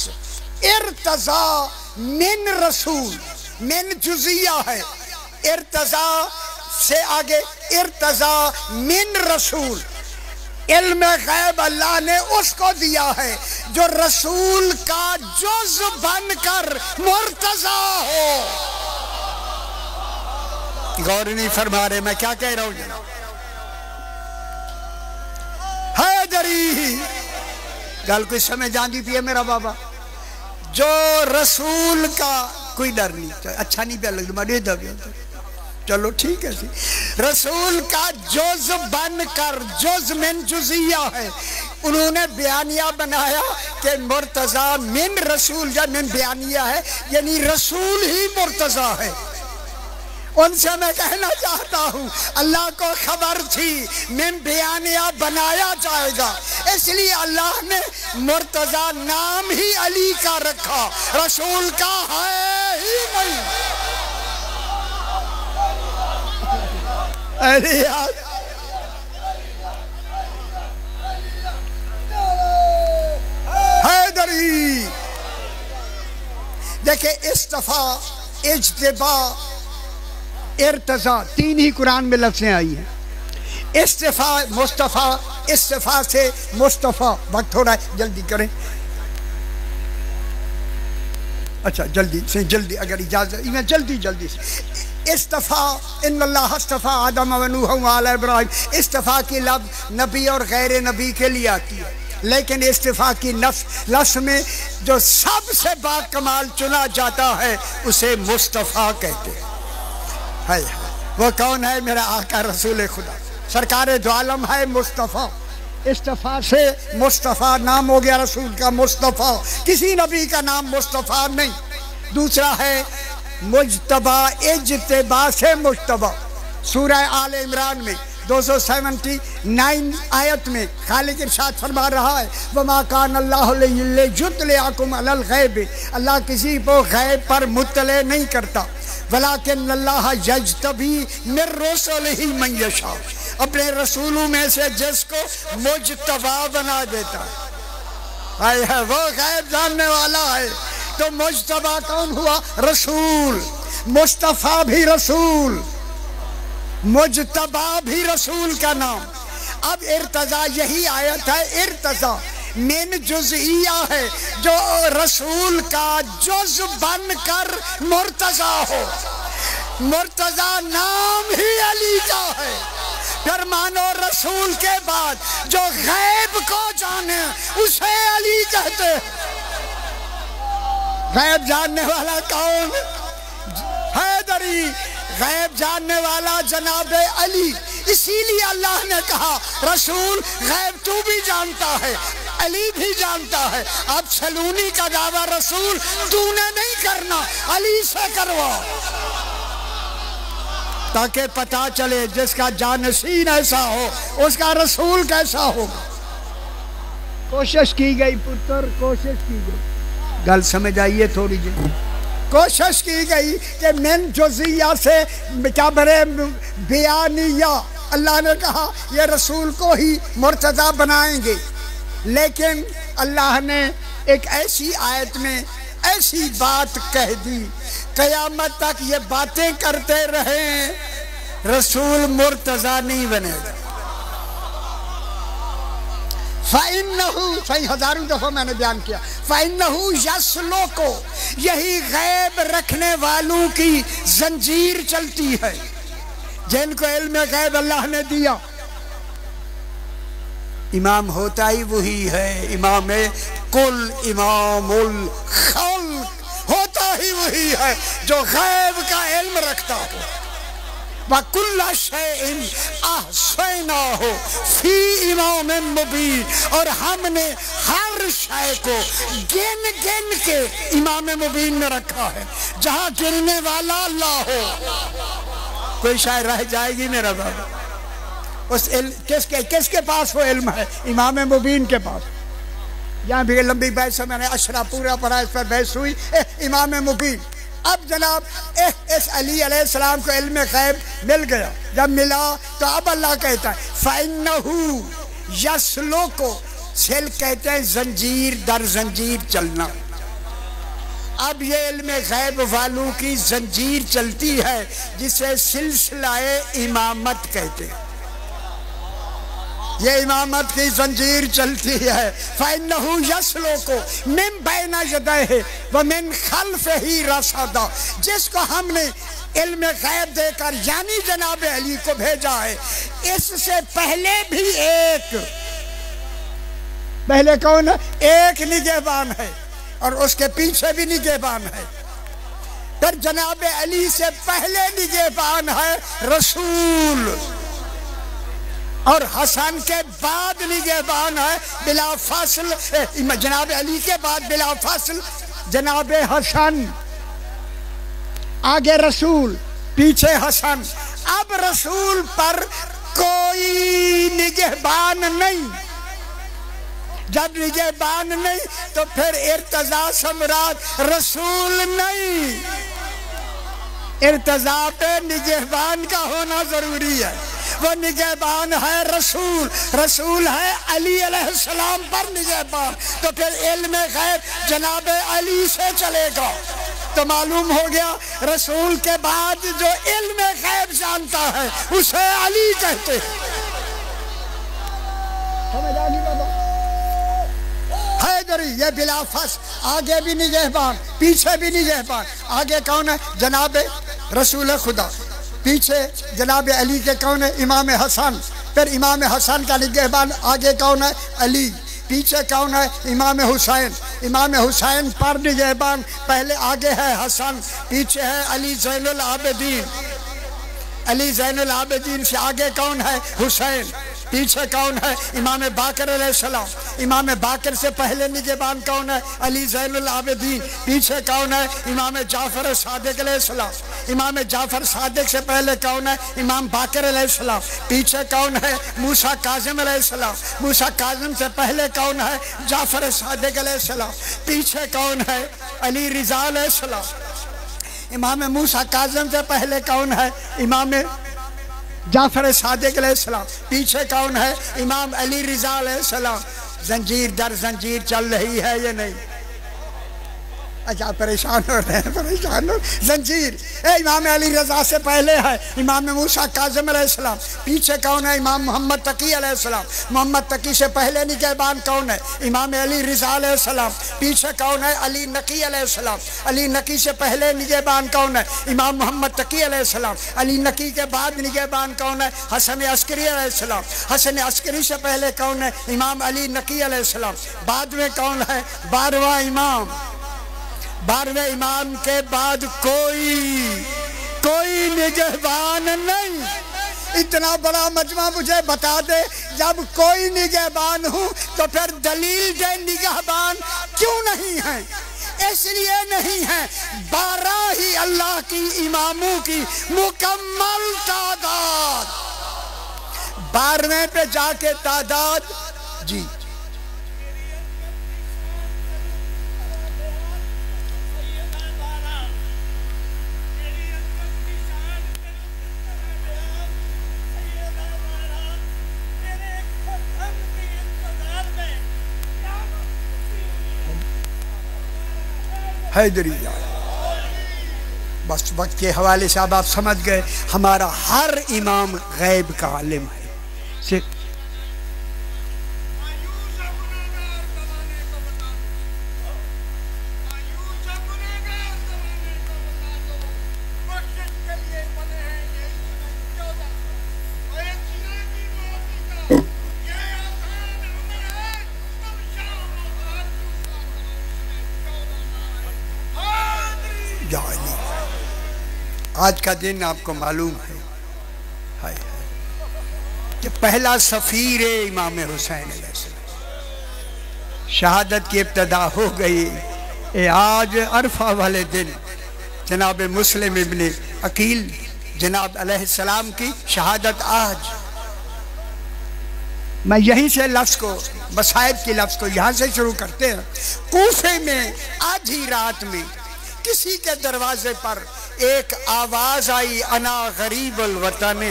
इर्तजा मिन रसूल, मिन जुजिया है, इर्तजा से आगे इर्तजा मिन रसूल। इल्म गैब अल्लाह ने उसको दिया है जो रसूल का जुज बनकर मुर्तजा हो। गौर नहीं फरमा रहे मैं क्या कह रहा हूं जनाब? हैदरी गल कोई समझ आंदी पी है मेरा बाबा। जो रसूल का कोई डर नहीं, अच्छा नहीं पे लगता मैं दे, चलो ठीक है जी। रसूल का जुज बनकर, जुज मिन जुजिया है, उन्होंने बयानिया बनाया कि मुर्तजा मिन रसूल या मिन बयानिया है, यानी रसूल ही मुर्तजा है। उनसे मैं कहना चाहता हूँ अल्लाह को खबर थी मिन बयानिया बनाया जाएगा, इसलिए अल्लाह ने मुर्तजा नाम ही अली का रखा, रसूल का है ही नहीं। अरे यार हैदरी देखे, इस्तफा, इज्तिबा, इर्तजा तीन ही कुरान में लफ्ज़ें आई हैं। इस्तिफा मुस्तफ़ा, इस्तिफा से मुस्तफ़ा। वक्त थोड़ा है, जल्दी करें। अच्छा जल्दी से जल्दी अगर इजाज़त, मैं जल्दी से। इस्तफ़ा इन्नल्लाह अस्तफ़ा आदम व नूह व आला इब्राहीम। इस्तफ़ा की लफ्ज़ नबी और गैर नबी के लिए आती है, लेकिन इस्तिफ़ा की लफ्ज़ में जो सबसे बाकमाल चुना जाता है उसे मुस्तफ़ा कहते हैं। है वो कौन है? मेरा आका रसूल खुदा सरकार दो आलम है मुस्तफ़ा। इस्तफ़ा से मुस्तफ़ा नाम हो गया रसूल का, मुस्तफ़ा। किसी नबी का नाम मुस्तफ़ा नहीं। दूसरा है मुज्तबा, इज्तिबा से मुज्तबा। सूरह आल इमरान में 279 आयत में खालिक इरशाद फरमा रहा है वमा कान अल्लाहु लियुत्लिअकुम अलल गैब, अल्लाह किसी को गैब पर मुत्तले नहीं करता। वलाकिन अल्लाह यज्तबी मिन रुसुलिही मन यशा, अपने रसूलों में से जिसको मुज्तबा बना देता है, वो गैब जानने वाला है। तो मुज्तबा कौन हुआ? रसूल। मुस्तफ़ा भी रसूल, मुज्तबा भी रसूल का नाम। अब इर्तजा, यही आयत है, इर्तजा मिन जुज़इया है, जो रसूल का जुज़ बनकर मुर्तजा हो। मुर्तजा नाम ही अली का है। फिर मानो रसूल के बाद जो गैब को जाने उसे अली कहते हैं। गैब जानने वाला कौन? हैदरी। गैब जानने वाला जनाब अली। इसीलिए अल्लाह ने कहा रसूल गैब तू भी जानता है, अली भी जानता है। अब सलूनी का दावा रसूल तूने नहीं करना, अली से करवा, ताकि पता चले जिसका जानशीन ऐसा हो उसका रसूल कैसा होगा। कोशिश की गई पुत्र, कोशिश की गई। गल समझ आइए थोड़ी जी। कोशिश की गई कि मिन जुज़िया से क्या बरे बयानिया, अल्लाह ने कहा ये रसूल को ही मुर्तज़ा बनाएंगे, लेकिन अल्लाह ने एक ऐसी आयत में ऐसी बात कह दी, क़यामत तक ये बातें करते रहे, रसूल मुर्तज़ा नहीं बनेगा। फ़इन्नहु, सही हजारों दफ़ा मैंने बयान किया, फ़इन्नहु यस्लो को, यही गैब रखने वालों की जंजीर चलती है, जिनको इल्म गैब अल्लाह ने दिया। इमाम होता ही वही है, इमाम कुल इमामुल खल्क़ होता ही वही है जो गैब का इल्म रखता हो। वकुल्ला शैइन अहसैनाहु फी इमामिन मुबीन, और हमने हर शय को गिन गिन के इमाम मुबीन में रखा है। जहां गिनने वाला अल्लाह हो, कोई शय रह जाएगी मेरा बाबा। उस किसके पास वो इल्म है? इमाम मुबीन के पास। यहाँ भी लंबी बहस है, मैंने अशरा पूरा पढ़ा, इस पर बहस हुई। इमाम मुबीन, अब जनाब इस अली अलैहिस्सलाम को इल्म गैब मिल गया। जब मिला तो अब अल्लाह कहता है फ़इन्नहु यस्लुकु, सिल कहते हैं जंजीर दर जंजीर चलना। अब ये इल्म गैब वालों की जंजीर चलती है, जिसे सिलसिलाए इमामत कहते हैं। ये इमामत की जंजीर चलती है। फ़इन्नहु यस्लुकु मिन बैन यदैहि व मिन खल्फिही रसदा, जिसको हमने इल्म गैब देकर यानी जनाब अली को भेजा है, इससे पहले भी एक, पहले कौन है? एक निगहबान है और उसके पीछे भी निगहबान है। फिर जनाब अली से पहले निगहबान है रसूल, और हसन के बाद निगहबान है बिला फासिल, जनाब अली के बाद बिला फासिल जनाब हसन, आगे रसूल, पीछे हसन। अब रसूल पर कोई निगहबान नहीं। जब निगहबान नहीं तो फिर इर्तजा सम्राट रसूल नहीं। इर्तजा पे निगहबान का होना जरूरी है। वो निगहबान है रसूल, रसूल है अली अलैहिस्सलाम पर निगहबान। तो फिर इल्म गैब जनाब अली से चलेगा। तो मालूम हो गया रसूल के बाद जो इल्म गैब जानता है उसे अली कहते हैं। समझ आ गई बाबा? हैदरी ये बिला फस, आगे भी निगहबान पीछे भी निगहबान। आगे कौन है? जनाब रसूल खुदा। पीछे जनाब अली के कौन है? इमाम हसन। फिर इमाम हसन का निगहबान आगे कौन है? अली। पीछे कौन है? इमाम हुसैन। इमाम हुसैन पर निगहबान पहले आगे है हसन, पीछे है अली ज़ैनुल आबिदीन। अली ज़ैनुल आबिदीन से आगे कौन है? हुसैन। पीछे कौन है? इमाम बाकर अलैहिस्सलाम। इमाम बाकर से पहले निगहबान कौन है? अली ज़ैनुल आबिदीन। पीछे कौन है? इमाम जाफर सादिक अलैहिस्सलाम। इमाम जाफर सादिक से पहले कौन है? इमाम बाकर अलैहिस्सलाम। पीछे कौन है? मूसा काज़िम अलैहिस्सलाम। मूसा काज़िम से पहले कौन है? जाफर सादिक अलैहिस्सलाम। पीछे कौन है? अली रिज़ा अलैहिस्सलाम। इमाम मूसा काज़िम से पहले कौन है? इमाम जाफर सादिक अलैहिस्सलाम। पीछे कौन है? इमाम अली रिज़ा अलैहिस्सलाम। जंजीर दर जंजीर चल रही है ये नहीं? अच्छा परेशान हो रहे हैं, परेशान हो। जंजीर इमाम अली रज़ा से पहले है इमाम मूसा काज़िम अलैहिस्सलाम। पीछे कौन है? इमाम मोहम्मद तकी अलैहिस्सलाम। मोहम्मद तकी से पहले निगहबान कौन है? इमाम अली रिज़ा अलैहिस्सलाम। पीछे कौन है? अली नकी अलैहिस्सलाम। अली नकी से पहले निगहबान कौन है? इमाम मोहम्मद तकी अलैहिस्सलाम। अली नकी के बाद निगहबान कौन है? हसन अस्करी अलैहिस्सलाम। हसन अस्करी से पहले कौन है? इमाम अली नकी अलैहिस्सलाम। बाद में कौन है? 12वां इमाम। 12वें इमाम के बाद कोई निगहबान नहीं। इतना बड़ा मजमा मुझे बता दे, जब कोई निगहबान हूँ तो फिर दलील दे निगहबान क्यों नहीं है? इसलिए नहीं है 12 ही अल्लाह की इमामों की मुकम्मल तादाद। 12वें पे जाके तादाद जी हैदरी। बस वक्त के हवाले से अब आप समझ गए, हमारा हर इमाम गैब का आलिम है। आज का दिन आपको मालूम है हाय कि पहला सफीर इमाम हुसैन शहादत की इब्तदा हो गई। ए आज अरफा वाले दिन जनाब मुस्लिम इब्ने अकील जनाब अलैहिस्सलाम की शहादत आज। मैं यहीं से लफ्ज़ को मसाइब की लफ्ज़ को यहाँ से शुरू करते हैं। कूफे में आधी रात में किसी के दरवाजे पर एक आवाज आई, अना गरीबुल वतन।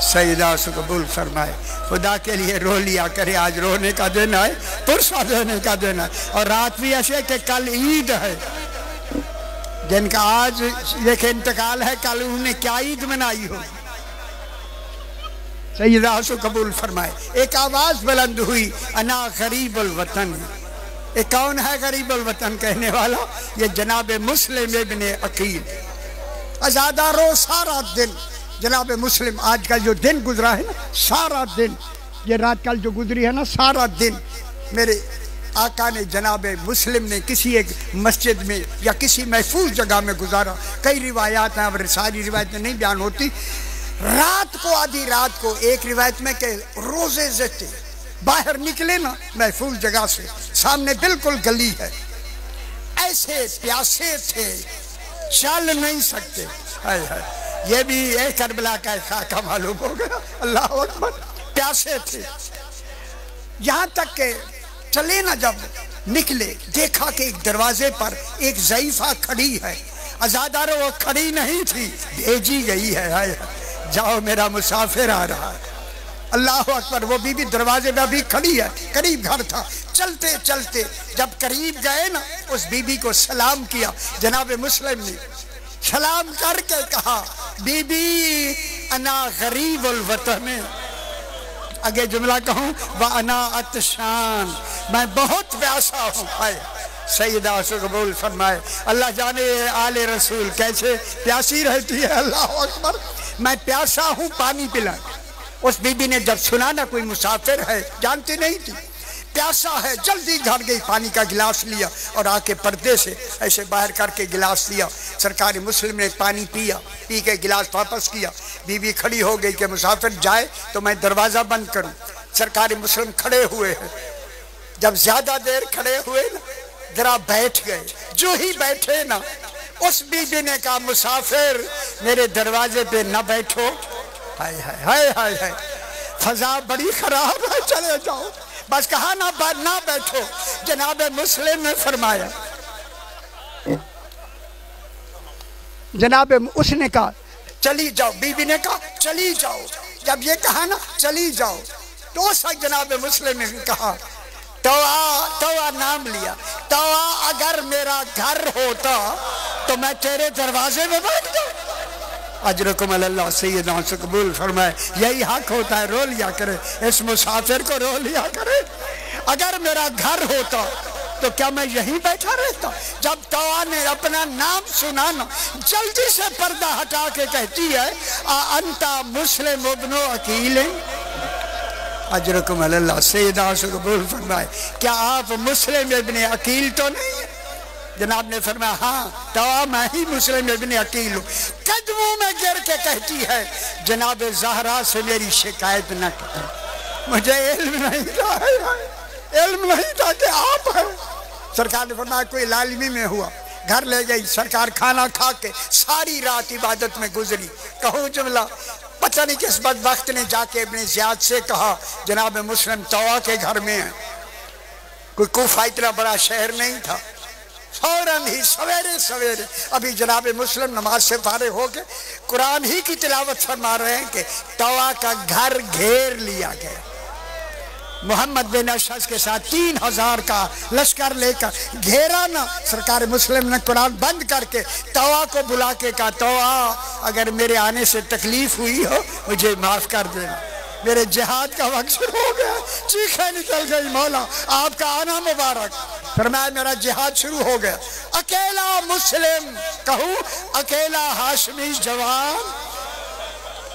सईदा से कबूल फरमाए, खुदा के लिए रो लिया करे, आज रोने का दिन है, पुरसा देने का दिन है। और रात भी ऐसे कि कल ईद है, जिनका आज देखे इंतकाल है, कल उन्होंने क्या ईद मनाई हो। सईदा से कबूल फरमाए। एक आवाज बुलंद हुई, अना गरीबुल वतन। ये कौन है गरीबुल वतन कहने वाला? ये जनाब मुस्लिम इब्ने अकील। आजादारो सारा दिन जनाब मुस्लिम, आज का जो दिन गुजरा है ना, सारा दिन, ये रात कल जो गुजरी है ना, सारा दिन मेरे आका ने जनाब मुस्लिम ने किसी एक मस्जिद में या किसी महफूज जगह में गुजारा। कई रिवायात हैं, अब सारी रिवायतें नहीं बयान होती। रात को, आधी रात को, एक रिवायत में के रोजे जते बाहर निकले ना महफूज जगह से, सामने बिल्कुल गली है, ऐसे प्यासे थे, चल नहीं सकते। हाय हाय, ये भी एक करबला का खाका मालूम हो गया। अल्लाह अकबर, प्यासे थे। यहां तक के चले ना, जब निकले देखा कि एक दरवाजे पर एक ज़ईफा खड़ी है। आजादारो वो खड़ी नहीं थी, भेजी गई है। हाय, जाओ मेरा मुसाफिर आ रहा है। अल्लाह अकबर, वो बीबी दरवाजे में भी खड़ी है, करीब घर था। चलते चलते जब करीब गए ना, उस बीबी को सलाम किया। जनाब मुस्लिम ने सलाम करके कहा, बीबी अना गरीबुल वतन। आगे जुमला कहूँ, व अना अतशान, मैं बहुत प्यासा हूँ। आए सईदा से कबूल फरमाए। अल्लाह जाने आले रसूल कैसे प्यासी रहती है। अल्लाह अकबर, मैं प्यासा हूँ, पानी पिला। उस बीबी ने जब सुना ना कोई मुसाफिर है, जानती नहीं थी, प्यासा है, जल्दी घर गई, पानी का गिलास लिया और आके पर्दे से ऐसे बाहर करके गिलास दिया। सरकारी मुस्लिम ने पानी पिया, पी के गिलास वापस किया। बीबी खड़ी हो गई कि मुसाफिर जाए तो मैं दरवाज़ा बंद करूं। सरकारी मुस्लिम खड़े हुए हैं। जब ज़्यादा देर खड़े हुए ना, जरा बैठ गए। जो ही बैठे ना, उस बीबी ने कहा, मुसाफिर मेरे दरवाजे पे न बैठो। हाय हाय हाय हाय हाय, फजा बड़ी खराब है, चले जाओ। बस कहा ना बैठो। जनाब मुस्लिम ने फरमाया, जनाब उसने कहा चली जाओ, बीबी ने कहा चली जाओ। जब ये कहा ना चली जाओ, तो जनाब मुस्लिम ने कहा, तवा नाम लिया, तवा अगर मेरा घर होता तो मैं तेरे दरवाजे में बैठ जाऊं। अजरकुम अल्लाह सैयदना से कबूल फरमाए। यही हक होता है, रो लिया करे, इस मुसाफिर को रो लिया करे। अगर मेरा घर होता तो क्या मैं यहीं बैठा रहता? जब तवा ने अपना नाम सुना ना, जल्दी से पर्दा हटा के कहती है, अंता मुस्लिम इब्न अकील। अजरकुम अल्लाह सैयदना से कबूल फरमाए। क्या आप मुस्लिम इब्न अकील तो नहीं? जनाब ने फरमाया, हाँ तवा मैं ही मुस्लिम इब्न अकील हूँ। कदमों में गिर के कहती है, जनाब ज़हरा से मेरी शिकायत न कर, मुझे इल्म नहीं था, इल्म नहीं था कि आप हैं। सरकार ने फरमाया कोई लालिमी में हुआ, घर ले गई। सरकार खाना खा के सारी रात इबादत में गुजरी। कहूँ जुमला, पता नहीं किस बदबख्त ने जाके इब्न ज़ियाद से कहा, जनाब मुस्लिम तवा के घर में है। कोई कूफा इतना बड़ा शहर नहीं था। फौरन ही सवेरे सवेरे अभी जनाब मुस्लिम नमाज से फारिग होके कुरान ही की तिलावत फरमा रहे हैं कि तवा का घर घेर लिया गया। मोहम्मद बिन अशअस के साथ 3000 का लश्कर लेकर घेरा ना। सरकार मुस्लिम ने कुरान बंद करके तवा को बुला के कहा, तवा अगर मेरे आने से तकलीफ हुई हो मुझे माफ कर देना, मेरे जिहाद का वक्त शुरू हो गया। चीखें निकल गई, मौला आपका आना मुबारक। फरमाया मेरा जिहाद शुरू हो गया। अकेला मुस्लिम, कहूँ अकेला हाशमी जवान,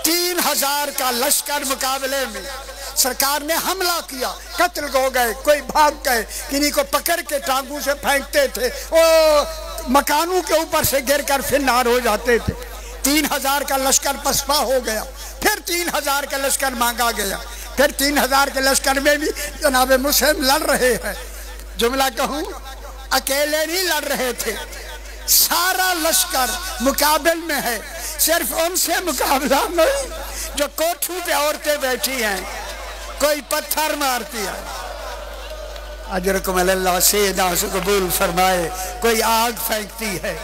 3000 का लश्कर मुकाबले में सरकार ने हमला किया, कत्ल हो गए, कोई भाग गए, किन्हीं को पकड़ के टांगों से फेंकते थे, वो मकानों के ऊपर से गिरकर फिर नार हो जाते थे। 3000 का लश्कर पसपा हो गया, फिर 3000 का लश्कर मांगा गया, फिर 3000 के लश्कर में भी जनाब मुस्लिम लड़ रहे हैं। जुमला कहूँ, अकेले नहीं लड़ रहे थे, सारा लश्कर मुकाबले में है। सिर्फ उनसे मुकाबला नहीं जो कोठों पे औरतें बैठी हैं, कोई पत्थर मारती है। अजरकुम अल्लाह से दास कबूल फरमाए। कोई आग फेंकती है,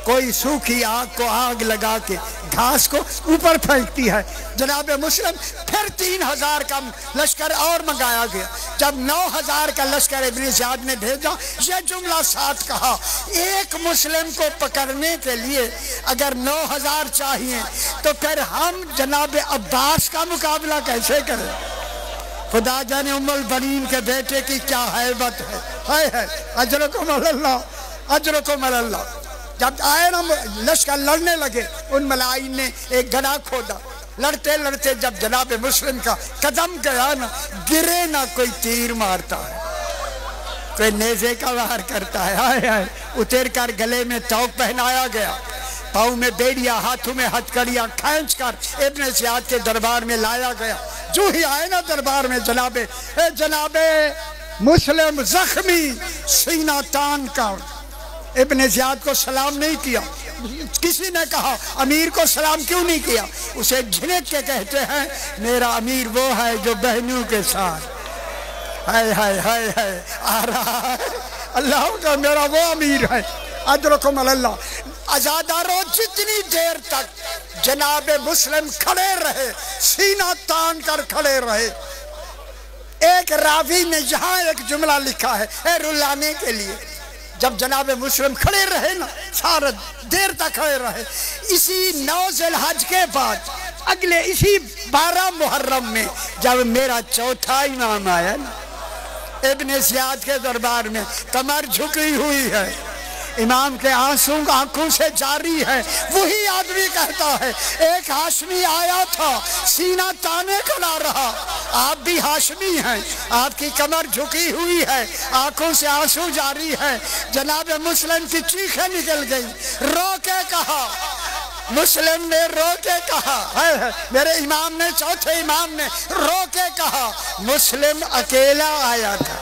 कोई सूखी आग को आग लगा के घास को ऊपर फेंकती है। जनाब मुस्लिम फिर 3000 का लश्कर और मंगाया गया। जब 9000 का लश्कर इब्न ज़ियाद ने भेजा, यह जुमला साथ कहा, एक मुस्लिम को पकड़ने के लिए अगर 9000 चाहिए तो फिर हम जनाब अब्बास का मुकाबला कैसे करें? खुदा जाने उम्मुल बनीन के बेटे की क्या हैबत है। अजरकुम अल्लाह, अजरकुम अल्लाह। जब आए ना लश्कर लड़ने लगे, उन मलाइन ने एक गड्ढा खोदा, लड़ते लड़ते जब जनाब मुस्लिम का कदम गया ना, गिरे ना, कोई तीर मारता है, कोई नेज़े का वार करता है। हाय हाय, उतर कर गले में तौक पहनाया गया, पाँव में बेड़िया, हाथों में हथकड़ियाँ खींच कर इब्न ज़ियाद के दरबार में लाया गया। जो ही आए ना दरबार में, जनाबे मुस्लिम जख्मी, सीना तान का इब्न ज़ियाद को सलाम नहीं किया। किसी ने कहा अमीर को सलाम क्यों नहीं किया? उसे झिड़क के कहते हैं, मेरा अमीर वो है जो बहनों के साथ। हाय हाय हाय हाय, आ रहा है अल्लाह का, मेरा वो अमीर है। अजरकुम अल्लाह। आजादारों, जितनी देर तक जनाब मुस्लिम खड़े रहे, सीना तान कर खड़े रहे, एक रावी ने यहाँ एक जुमला लिखा है रुलाने के लिए। जब जनाब मुस्लिम खड़े रहे ना, सारा देर तक खड़े रहे, इसी 9 ज़िलहज के बाद अगले इसी 12 मुहर्रम में जब मेरा चौथा इमाम आया ना, इब्न ज़ियाद के दरबार में कमर झुकी हुई है, इमाम के आंसू आंखों से जारी है। वही आदमी कहता है, एक हाशमी आया था, सीना ताने खड़ा रहा, आप भी हाशमी हैं, आपकी कमर झुकी हुई है, आंखों से आंसू जारी है। जनाब मुस्लिम की चीखें निकल गई, रो के कहा, मुस्लिम ने रो के कहा, है मेरे इमाम ने, चौथे इमाम ने रो के कहा, मुस्लिम अकेला आया था।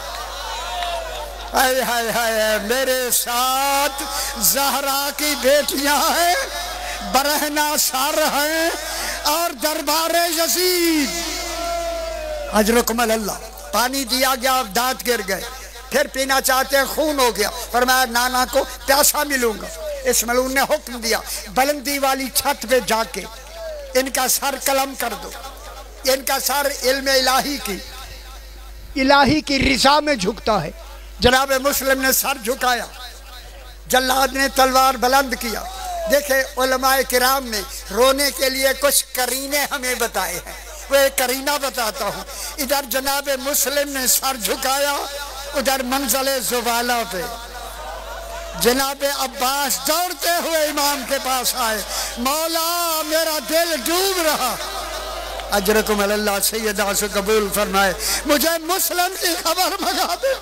हाय हाय हाय, मेरे साथ ज़हरा की बेटियां हैं, बरहना सार हैं और दरबारे यजीद। अजरकुम अल्लाह। पानी दिया गया, दांत गिर गए, फिर पीना चाहते हैं, खून हो गया, फरमाया नाना को प्यासा मिलूंगा। इस मलून ने हुक्म दिया, बुलंदी वाली छत पे जाके इनका सर कलम कर दो। इनका सर इल्म इलाही की रिजा में झुकता है। जनाब मुस्लिम ने सर झुकाया, जल्लाद ने तलवार बुलंद किया। देखे उलमाए किराम ने रोने के लिए कुछ करीने हमें बताए हैं, वो एक करीना बताता हूँ। इधर जनाब मुस्लिम ने सर झुकाया, उधर मंज़िले ज़ुवाला पे जनाब अब्बास दौड़ते हुए इमाम के पास आए, मौला मेरा दिल डूब रहा। अजरकुम अल्लाह, सैयदा से कबूल फरमाए, मुझे मुस्लिम की खबर मंगा दे।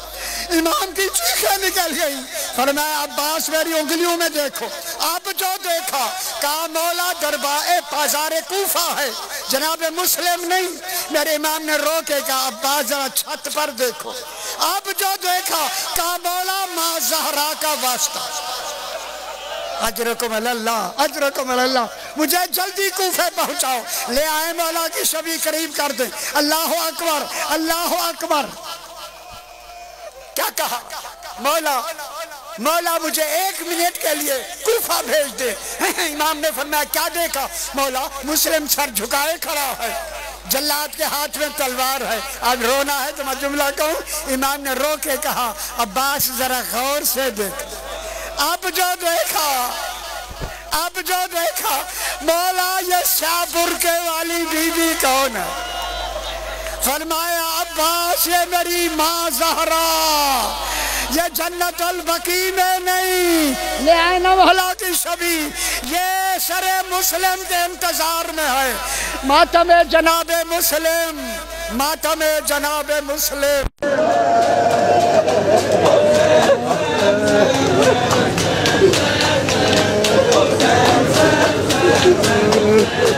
इमाम की चीखें निकल गई, फरमाया अब्बास मेरी उंगलियों में देखो। अब जो देखा, कहा मौला दरबार बाजार कूफा है, जनाब मुस्लिम नहीं। मेरे इमाम ने रो के कहा अब्बास जरा छत पर देखो। अब जो देखा, कहा मौला माँ ज़हरा का वास्ता। अजरकुम अल्लाह, अजरकुम अल्लाह, मुझे जल्दी कूफे पहुंचाओ, ले आए मौला की शबी करीब कर दे। अल्लाह अकबर, अल्लाह अकबर। क्या कहा? मौला, मौला मुझे 1 मिनट के लिए कूफा भेज दे। इमाम ने फरमाया क्या देखा? मौला मुस्लिम सर झुकाए खड़ा है, जल्लाद के हाथ में तलवार है। अब रोना है तो मैं जुमला कहूँ। इमाम ने रो के कहा अब्बास जरा गौर से देख। अब जो देखा, मौला ये शाहपुर के वाली बीबी कौन है? फरमाया अब्बास ये मेरी माँ ज़हरा, ये जन्नतुल बकी में नहीं, ले आए ना मौला की शबी, ये सरे मुस्लिम के इंतजार में है। मातम जनाबे मुस्लिम, मातम जनाबे मुस्लिम।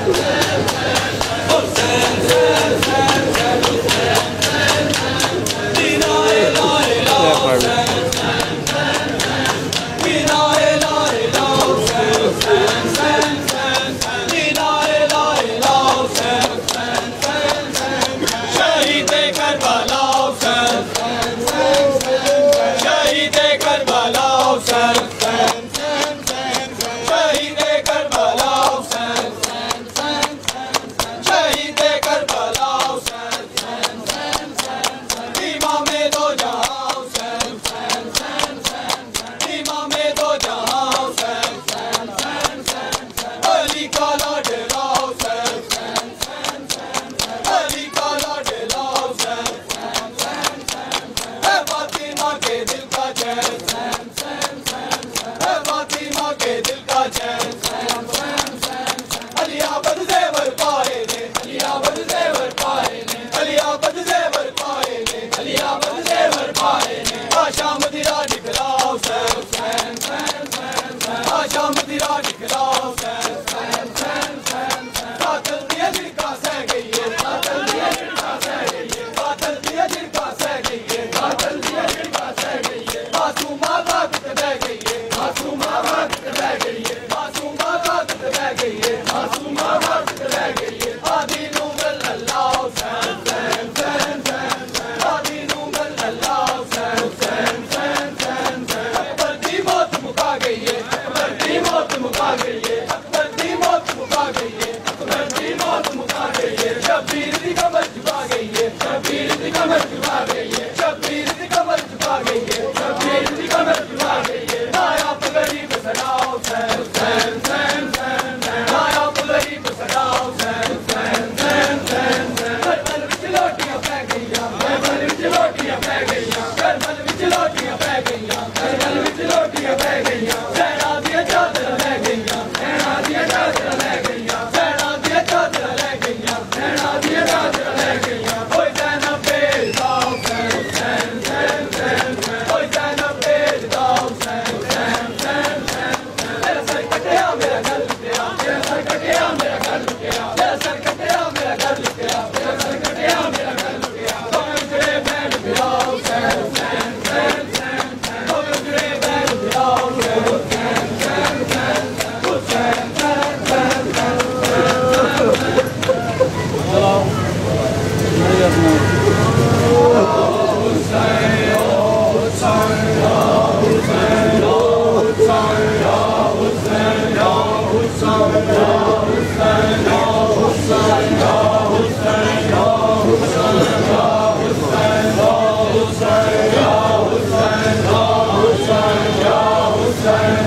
Hussein,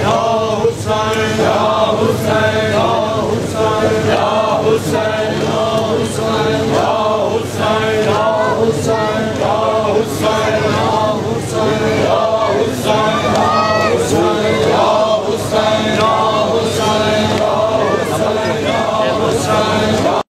Ya